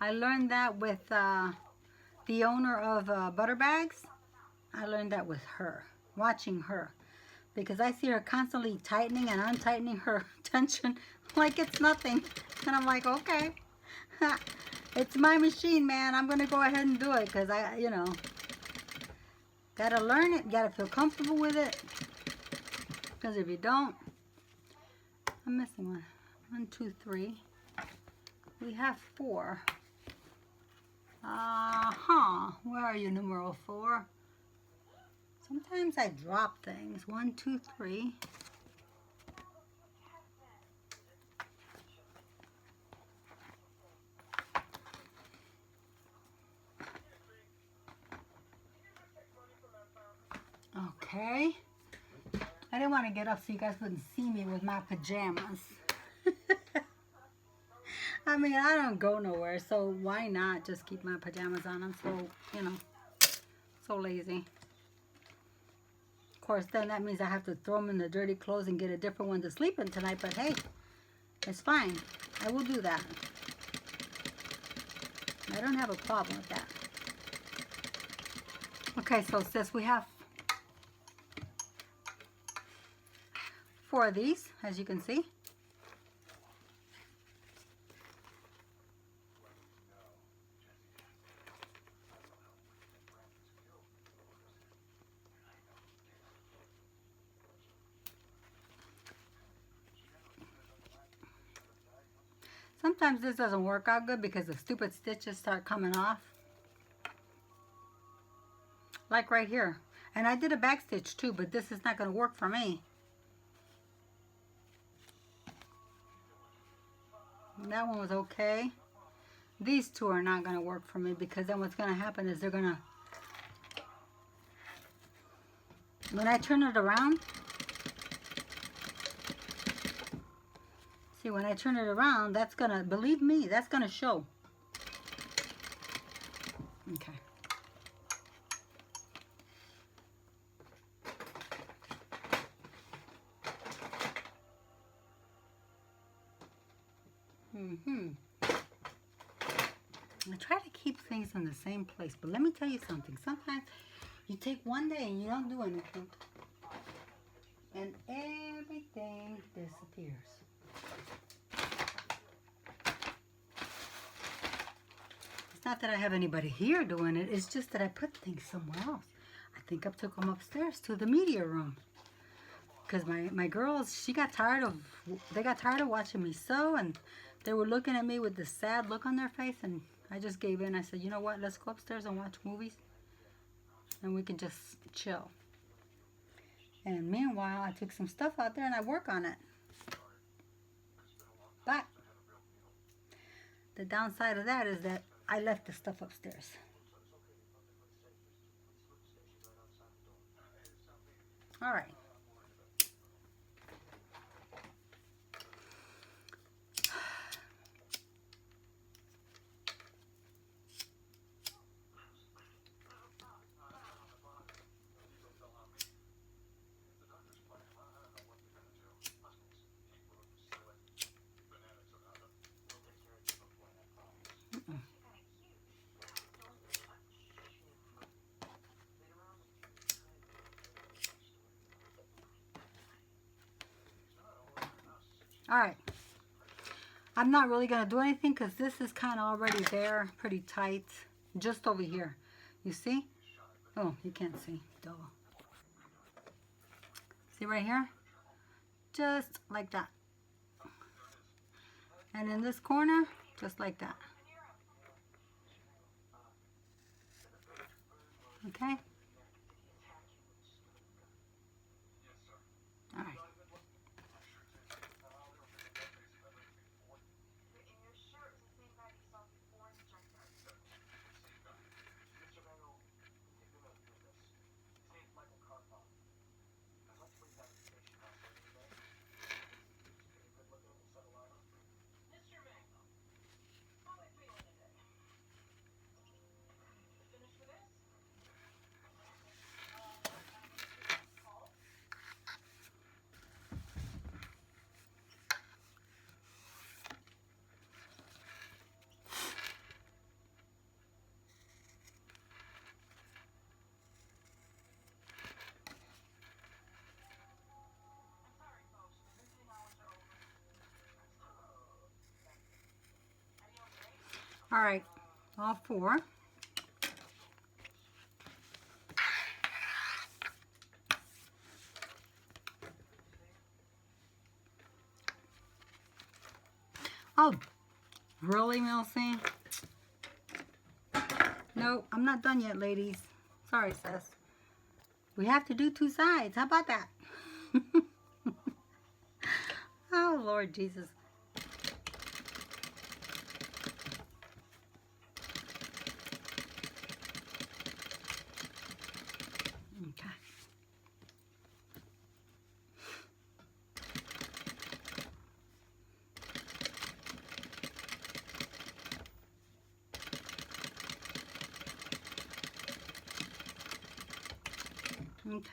I learned that with the owner of Butter Bags. I learned that with her, watching her, because I see her constantly tightening and untightening her tension like it's nothing, and I'm like, okay, it's my machine, man. I'm gonna go ahead and do it, because you know, gotta learn it, gotta feel comfortable with it, because if you don't, I'm missing one. 1, 2, 3. We have 4. Where are you, numero 4? Sometimes I drop things. 1, 2, 3. Okay. I didn't want to get up so you guys wouldn't see me with my pajamas. I mean, I don't go nowhere, so why not just keep my pajamas on? I'm so, you know, so lazy. Of course, then that means I have to throw them in the dirty clothes and get a different one to sleep in tonight, but hey, it's fine. I will do that. I don't have a problem with that. Okay, so sis, we have 4 of these, as you can see. Sometimes this doesn't work out good because the stupid stitches start coming off. Like right here. And I did a back stitch too, but this is not going to work for me. That one was okay. These two are not going to work for me because then what's going to happen is they're going to, when I turn it around, see when I turn it around, that's going to, believe me, that's going to show. Okay. I try to keep things in the same place, but let me tell you something. Sometimes you take one day and you don't do anything, and everything disappears. It's not that I have anybody here doing it. It's just that I put things somewhere else. I think I took them upstairs to the media room. Because my girls, they got tired of watching me sew, and they were looking at me with this sad look on their face, and I just gave in. I said, you know what, let's go upstairs and watch movies, and we can just chill. And meanwhile, I took some stuff out there and I work on it. But the downside of that is that I left the stuff upstairs. All right. All right. I'm not really going to do anything because this is kind of already there, pretty tight, just over here. You see? Oh, you can't see. Duh. See right here? Just like that. And in this corner, just like that. Okay? All right. All right. All four. Oh, really, Milsey? No, I'm not done yet, ladies. Sorry, sis. We have to do two sides. How about that? Oh, Lord Jesus. Okay. Okay.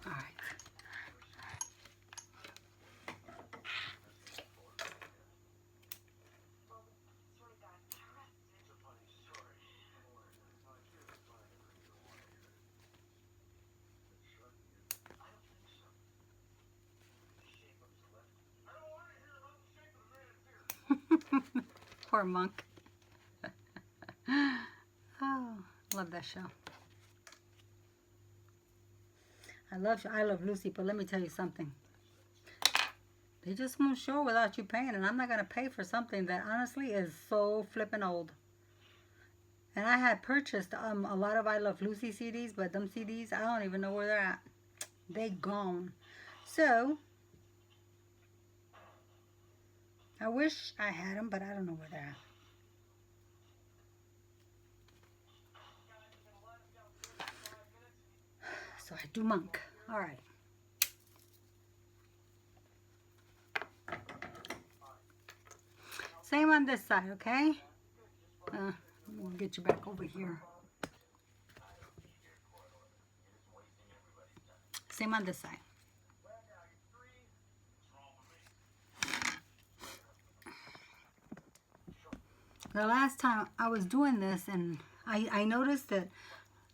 All right. Poor Monk. Oh, love that show. I Love Lucy, but let me tell you something. They just won't show without you paying, and I'm not going to pay for something that honestly is so flippin' old. And I had purchased a lot of I Love Lucy CDs, but them CDs, I don't even know where they're at. They gone. So, I wish I had them, but I don't know where they're at. So I do Monk. All right. Same on this side, okay? We'll get you back over here. Same on this side. The last time I was doing this, and I noticed that,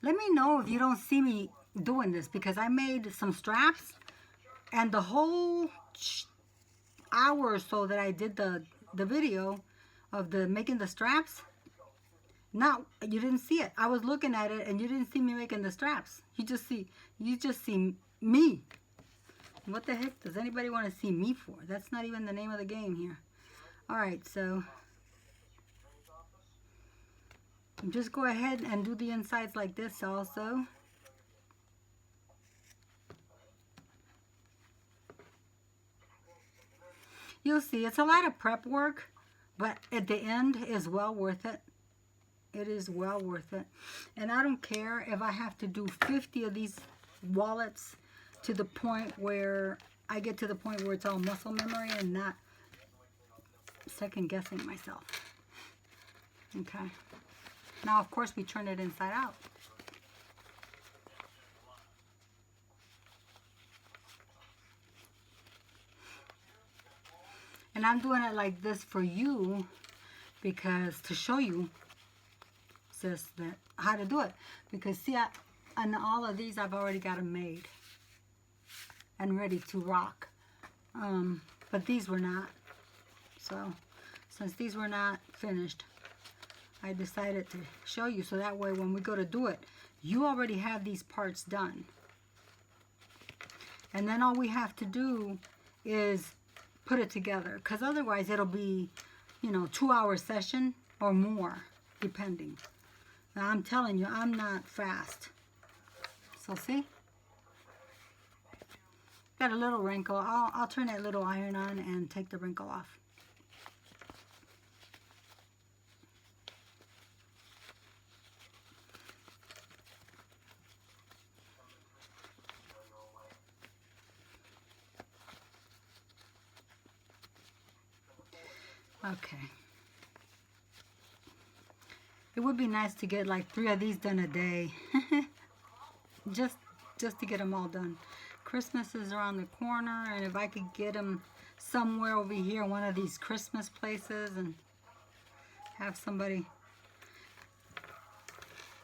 let me know if you don't see me doing this, because I made some straps, and the whole hour or so that I did the video of making the straps, you didn't see it. I was looking at it and you didn't see me making the straps. You just see me. What the heck does anybody want to see me for? That's not even the name of the game here. All right, so just go ahead and do the insides like this also. You'll see it's a lot of prep work, but at the end is well worth it. It is well worth it. And I don't care if I have to do 50 of these wallets to the point where I get to the point where it's all muscle memory and not second guessing myself. Okay. Now, of course, we turn it inside out. And I'm doing it like this for you because to show you, sis, that how to do it. Because see, on all of these, I've already got them made and ready to rock. But these were not. So, since these were not finished, I decided to show you so that way when we go to do it, you already have these parts done. And then all we have to do is put it together, because otherwise it'll be, 2-hour session or more, depending. Now, I'm telling you, I'm not fast. So see? Got a little wrinkle. I'll turn that little iron on and take the wrinkle off. Okay. It would be nice to get like 3 of these done a day. just to get them all done. Christmas is around the corner, and if I could get them somewhere over here, one of these Christmas places, and have somebody.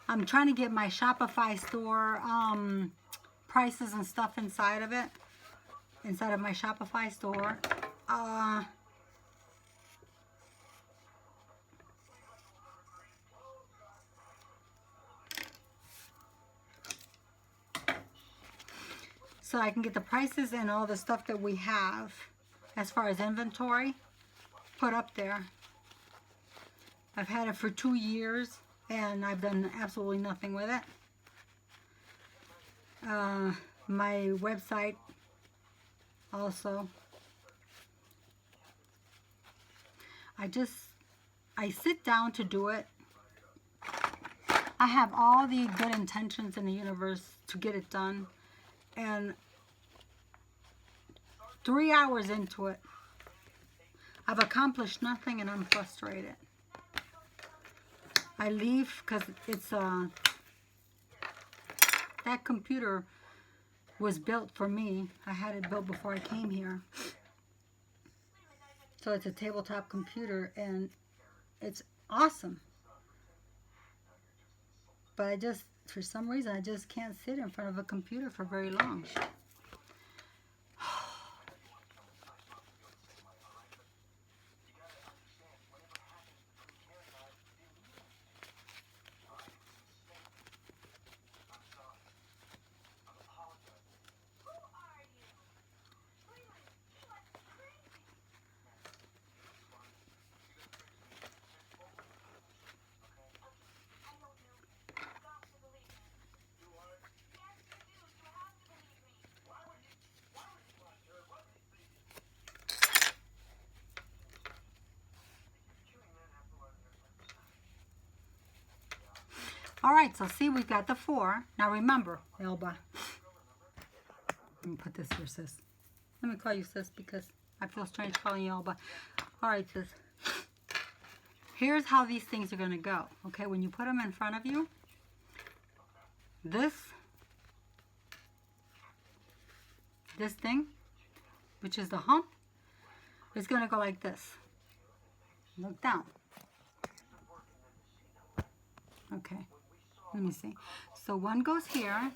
I'm trying to get my Shopify store prices and stuff inside of it, inside of my Shopify store. So I can get the prices and all the stuff that we have as far as inventory put up there. I've had it for 2 years and I've done absolutely nothing with it. My website also. I sit down to do it. I have all the good intentions in the universe to get it done. And 3 hours into it, I've accomplished nothing and I'm frustrated. I leave because it's that computer was built for me. I had it built before I came here. So it's a tabletop computer and it's awesome. But for some reason, I just can't sit in front of a computer for very long. All right, so see, we've got the 4. Now remember, Elba. Let me put this here, sis. Let me call you sis because I feel strange calling you Elba. All right, sis. Here's how these things are going to go. Okay, when you put them in front of you, this thing, which is the hump, is going to go like this. Look down. Okay, let me see. So one goes here.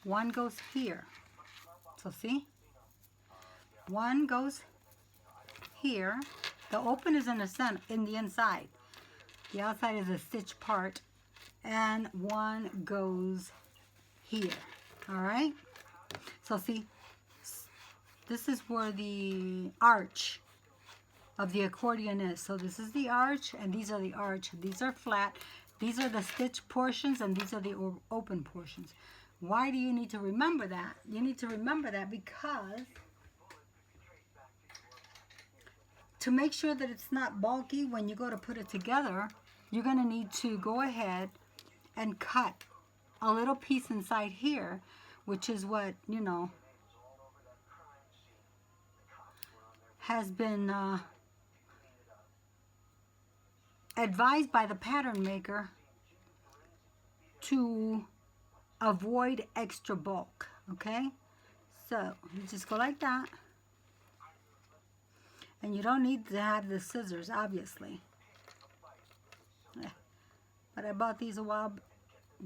One goes here. So see? One goes here. The open is in the center, in the inside. The outside is a stitch part. And one goes here. All right? So see, this is where the arch of the accordion is. So this is the arch, and these are the arch. These are flat. These are the stitch portions, and these are the open portions. Why do you need to remember that? You need to remember that because to make sure that it's not bulky when you go to put it together, you're going to need to go ahead and cut a little piece inside here, which is what, you know, has been advised by the pattern maker to avoid extra bulk. Okay, so you just go like that, and you don't need to have the scissors, obviously. But I bought these a while.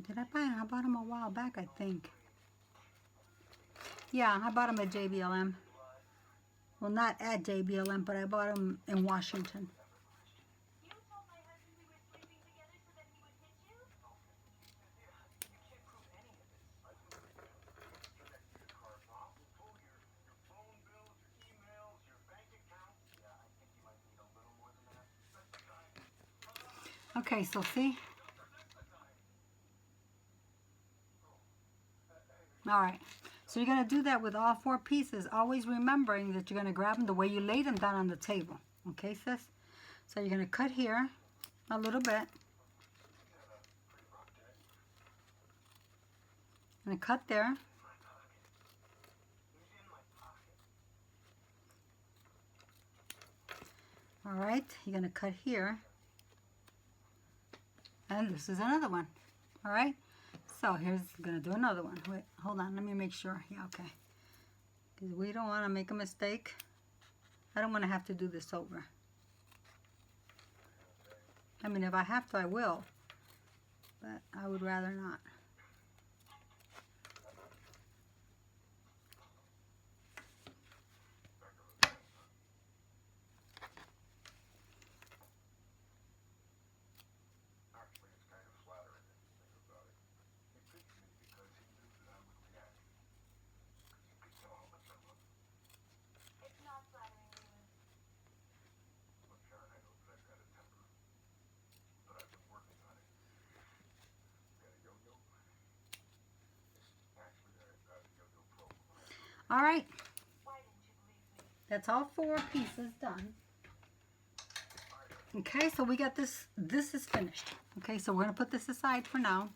Did I buy them? I bought them a while back, I think. Yeah, I bought them at JBLM. Well, not at JBLM, but I bought them in Washington. Okay, so see? All right. So you're going to do that with all 4 pieces, always remembering that you're going to grab them the way you lay them down on the table. Okay, sis? So you're going to cut here a little bit. And cut there. All right, you're going to cut here. And this is another one. All right? So here's going to do another one. Wait, hold on. Let me make sure. Yeah, okay. Because we don't want to make a mistake. I don't want to have to do this over. I mean, if I have to, I will. But I would rather not. All right, that's all 4 pieces done. Okay, so we got this. This is finished. Okay, so we're going to put this aside for now.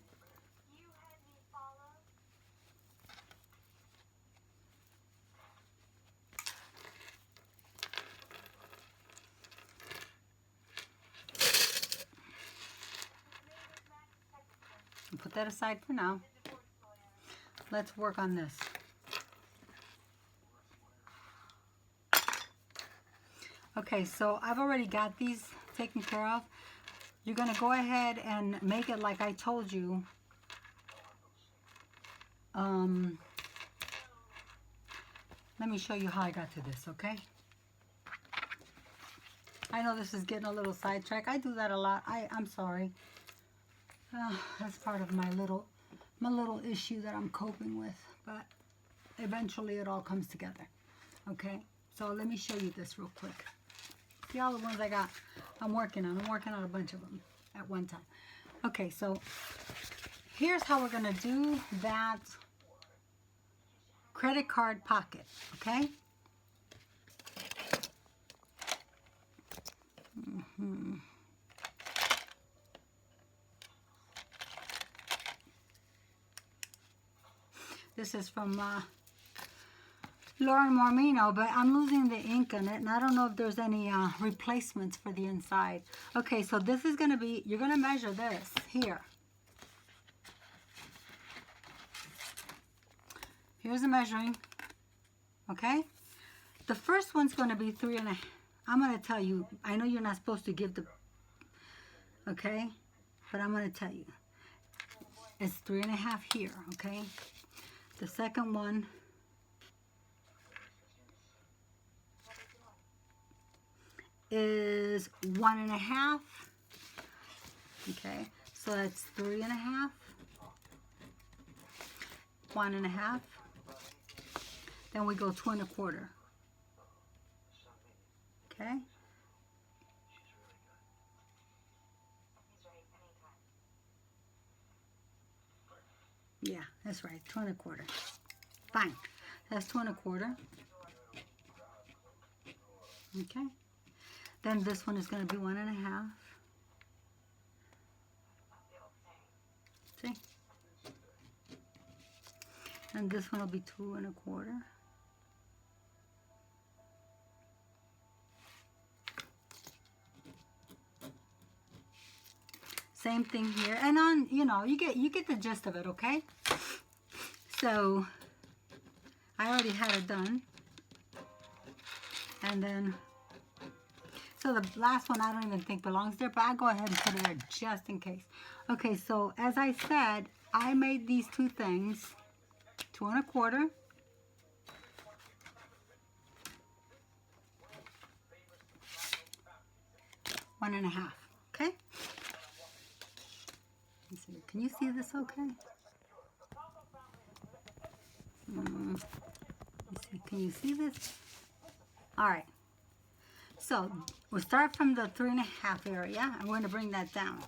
Put that aside for now. Let's work on this. Okay, so I've already got these taken care of. You're going to go ahead and make it like I told you. Let me show you how I got to this, okay? I know this is getting a little sidetracked. I do that a lot. I'm sorry. That's part of my little issue that I'm coping with. But eventually it all comes together. Okay? So let me show you this real quick. See all the ones I got I'm working on. I'm working on a bunch of them at one time. Okay, so here's how we're going to do that credit card pocket, okay? This is from Lauren Mormino, but I'm losing the ink on it, and I don't know if there's any replacements for the inside. Okay, so this is going to be, you're going to measure this here. Here's the measuring, okay? The first one's going to be 3.5. I'm going to tell you, I know you're not supposed to give the, okay? But I'm going to tell you. It's 3.5 here, okay? The second one is 1.5. Okay, so that's 3.5. 1.5. Then we go 2.25. Okay. Yeah, that's right, 2.25. Fine, that's 2.25. Okay. Then this one is going to be 1.5. See? And this one will be 2.25. Same thing here, and on, you know, you get the gist of it, okay? So I already had it done, and then so the last one I don't even think belongs there, but I'll go ahead and put it there just in case. Okay, so as I said, I made these two things 2.25. One and a half. Okay. Let's see. Can you see this? Okay. Let's see. Can you see this? All right. So we'll start from the 3.5 area. I'm going to bring that down.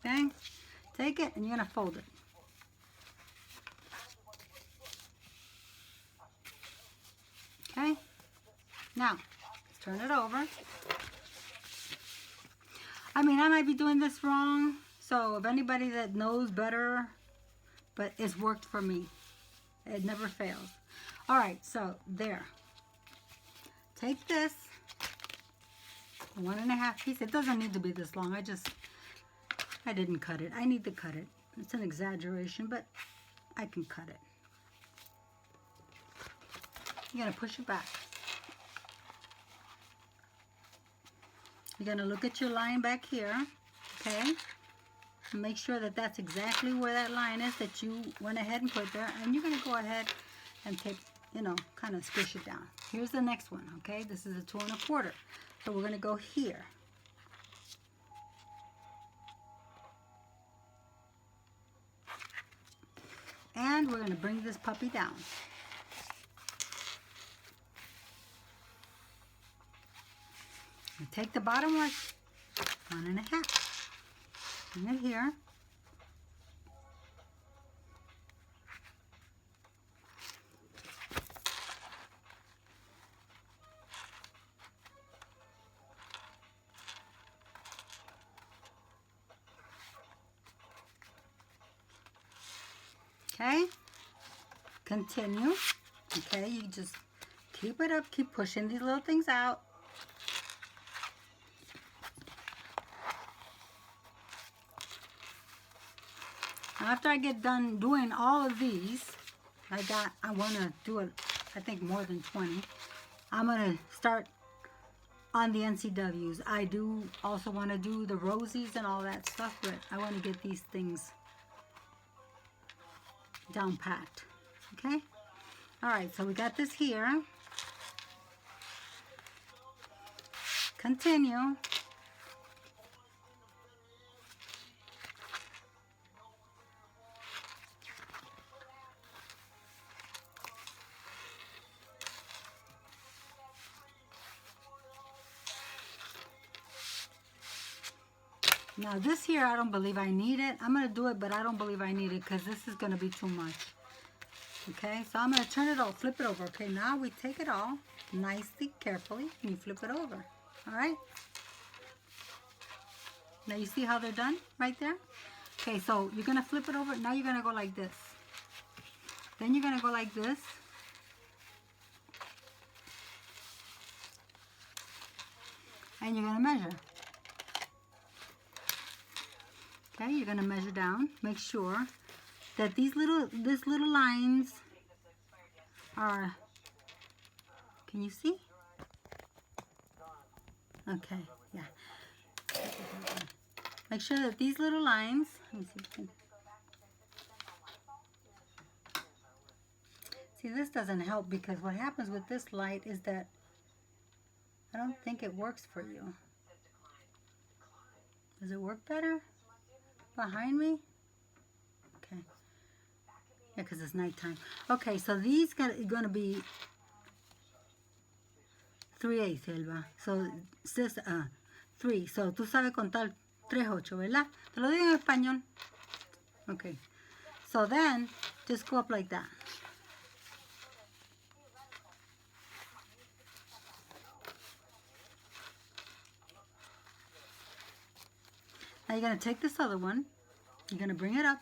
Okay. Take it and you're going to fold it. Okay. Now, let's turn it over. I mean, I might be doing this wrong, so if anybody that knows better, but it's worked for me. It never fails. All right, so there. Take this 1.5 piece. It doesn't need to be this long. I didn't cut it. I need to cut it. It's an exaggeration, but I can cut it. You're going to push it back. You're going to look at your line back here, okay? And make sure that that's exactly where that line is that you went ahead and put there. And you're going to go ahead and take, you know, kind of squish it down. Here's the next one, okay? This is a 2.25. So we're going to go here. And we're going to bring this puppy down. And take the bottom one, 1.5. Bring it here. Okay. Continue. Okay, you just keep it up, keep pushing these little things out. After I get done doing all of these, I want to do it, I think more than 20. I'm going to start on the NCWs. I do also want to do the Rosies and all that stuff, but I want to get these things down packed. Okay? All right, so we got this here. Continue. Now this here, I don't believe I need it. I'm going to do it, but I don't believe I need it because this is going to be too much. Okay, so I'm going to turn it over, flip it over. Okay, now we take it all nicely, carefully, and you flip it over. All right? Now you see how they're done right there? Okay, so you're going to flip it over. Now you're going to go like this. Then you're going to go like this. And you're going to measure. Okay, you're going to measure down. Make sure that these little lines are, can you see? Okay, yeah. Make sure that these little lines, let me see if I can. See, this doesn't help because what happens with this light is that I don't think it works for you. Does it work better behind me? Okay. Yeah, because it's nighttime. Okay, so these are going to be 3/8, Elba. So, 3. So, tú sabes contar 3/8, ¿verdad? Te lo digo en español. Okay. So then, just go up like that. Now you're going to take this other one. You're going to bring it up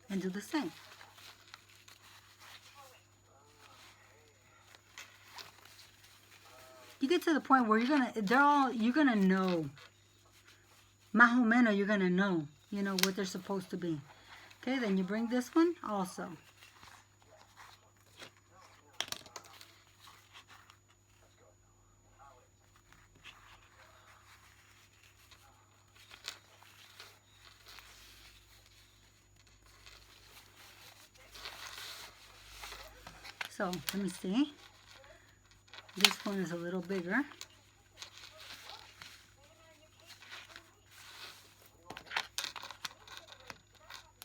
and do the same. You get to the point where you're gonna know. Más o menos, you're gonna know, you know, what they're supposed to be. Okay, then you bring this one also. So, let me see. This one is a little bigger.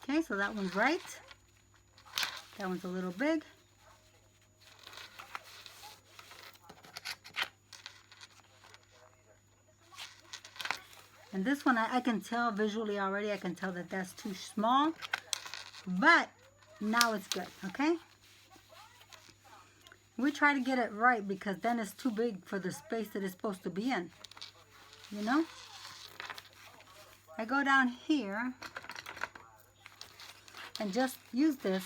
Okay, so that one's right. That one's a little big. And this one, I can tell visually already, I can tell that that's too small. But now it's good, okay? We try to get it right because then it's too big for the space that it's supposed to be in. You know? I go down here and just use this.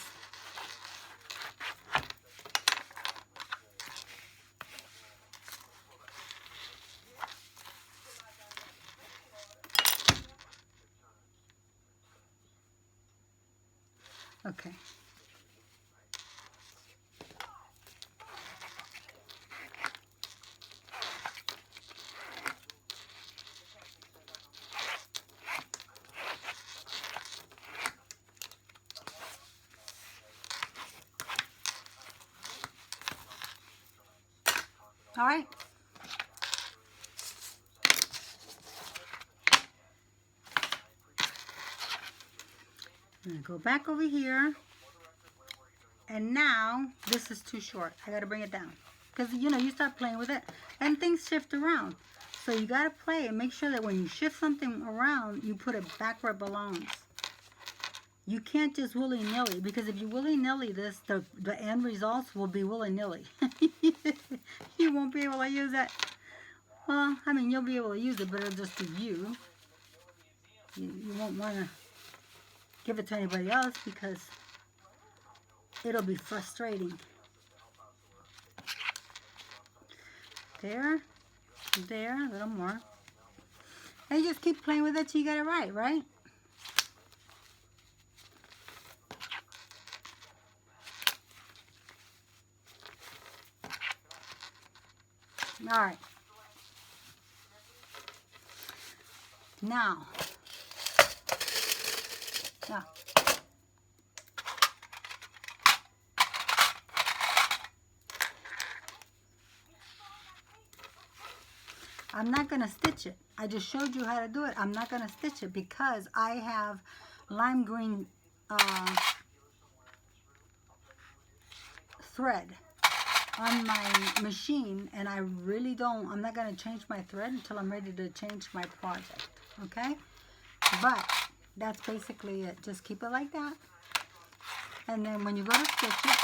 Okay. All right. I'm going to go back over here. And now, this is too short. I got to bring it down. Because, you know, you start playing with it and things shift around. So you got to play and make sure that when you shift something around, you put it back where it belongs. You can't just willy-nilly, because if you willy-nilly this, the end results will be willy-nilly. You won't be able to use it. Well, I mean, you'll be able to use it, but it'll just be you. You won't want to give it to anybody else because it'll be frustrating. There, a little more. And you just keep playing with it till you get it right, right? All right. Now. I'm not going to stitch it. I just showed you how to do it. I'm not going to stitch it because I have lime green thread on my machine, and I really don't, I'm not going to change my thread until I'm ready to change my project, okay? But that's basically it. Just keep it like that. And then when you go to stitch it,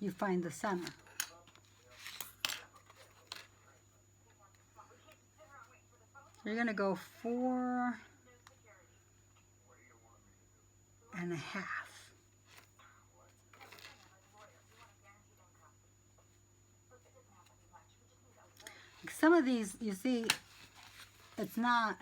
you find the center. You're going to go 4 and a half. Some of these, you see, it's not,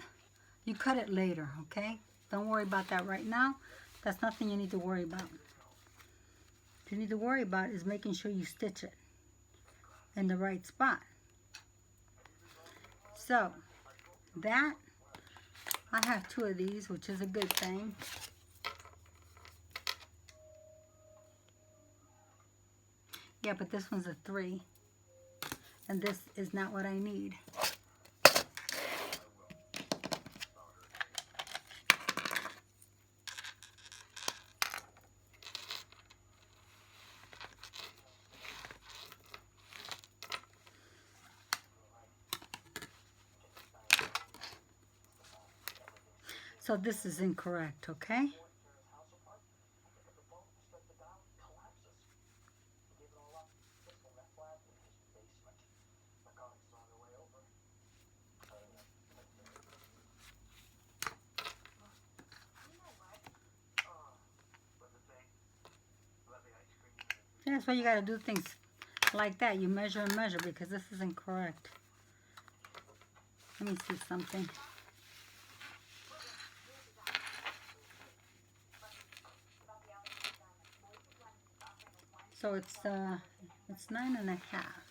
you cut it later, okay? Don't worry about that right now. That's nothing you need to worry about. What you need to worry about is making sure you stitch it in the right spot. So, that, I have 2 of these, which is a good thing. Yeah, but this one's a 3. And this is not what I need. So this is incorrect, okay? That's why you got to do things like that. You measure and measure because this is incorrect. Let me see something. So it's 9 and a half.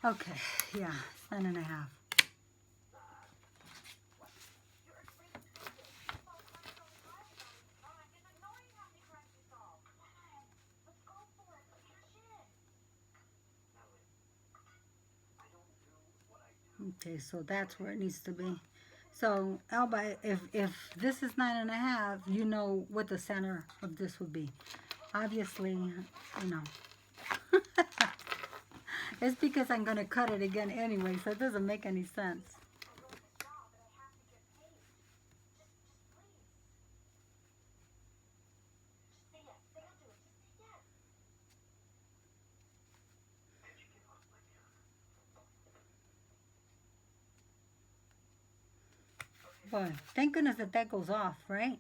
Okay, yeah, it's 9 and a half. Okay, so that's where it needs to be. So Alba, if this is 9 and a half, you know what the center of this would be. Obviously, you know. It's because I'm going to cut it again anyway, so it doesn't make any sense. Boy, thank goodness that goes off, right?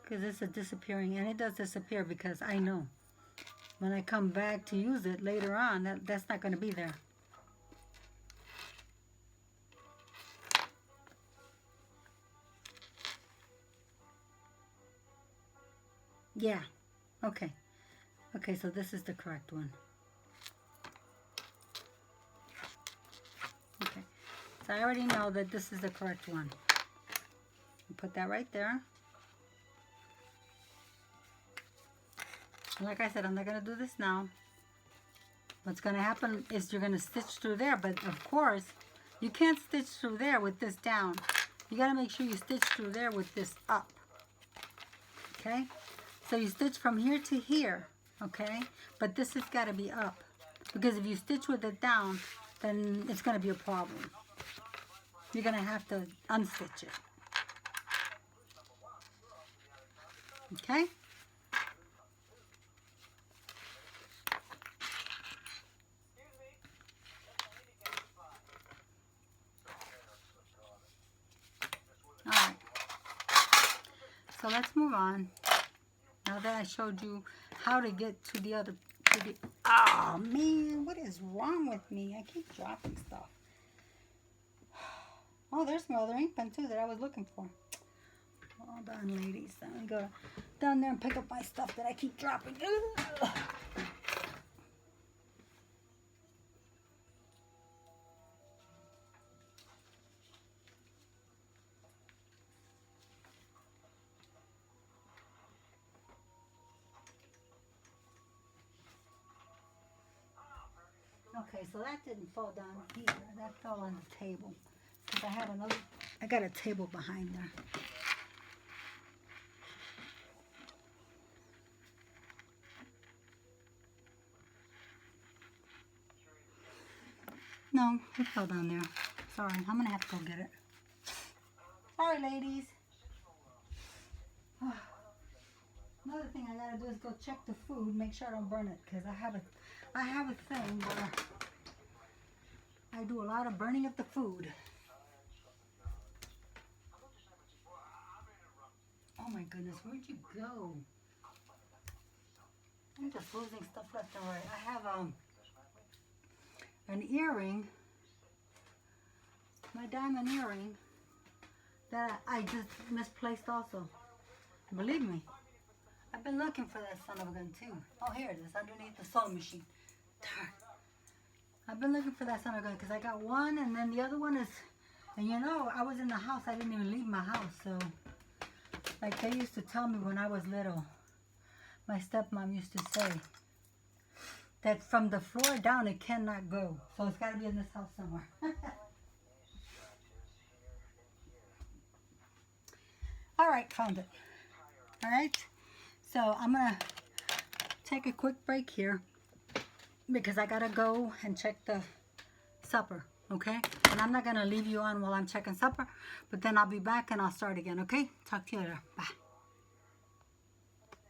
Because it's a disappearing, and it does disappear because I know when I come back to use it later on, that's not going to be there. Yeah, okay. Okay, so this is the correct one. Okay, so I already know that this is the correct one. Put that right there. And like I said, I'm not going to do this now. What's going to happen is you're going to stitch through there, but of course, you can't stitch through there with this down. You got to make sure you stitch through there with this up. Okay? So you stitch from here to here, okay? But this has got to be up. Because if you stitch with it down, then it's going to be a problem. You're going to have to unstitch it. Okay? Alright. So let's move on. Now that I showed you how to get to the other... Oh, man. What is wrong with me? I keep dropping stuff. Oh, there's my other ink pen, too, that I was looking for. Hold on, ladies. Let me go down there and pick up my stuff that I keep dropping. Ugh. Okay, so that didn't fall down here. That fell on the table. Because I got a table behind there. No, it fell down there. Sorry, I'm going to have to go get it. Sorry, ladies. Another thing I gotta do is go check the food, make sure I don't burn it, because I have a thing where I do a lot of burning of the food. Oh my goodness, where'd you go? I'm just losing stuff left and right. I have an earring, my diamond earring, that I just misplaced also. Believe me, I've been looking for that son of a gun too. Oh, here it is, underneath the sewing machine. Darn. I've been looking for that son of a gun because I got one and then the other one is, and you know, I was in the house, I didn't even leave my house, so, like they used to tell me when I was little, my stepmom used to say, that from the floor down it cannot go. So it's got to be in this house somewhere. All right, found it. All right, so I'm going to take a quick break here because I got to go and check the supper, okay? And I'm not going to leave you on while I'm checking supper, but then I'll be back and I'll start again, okay? Talk to you later. Bye.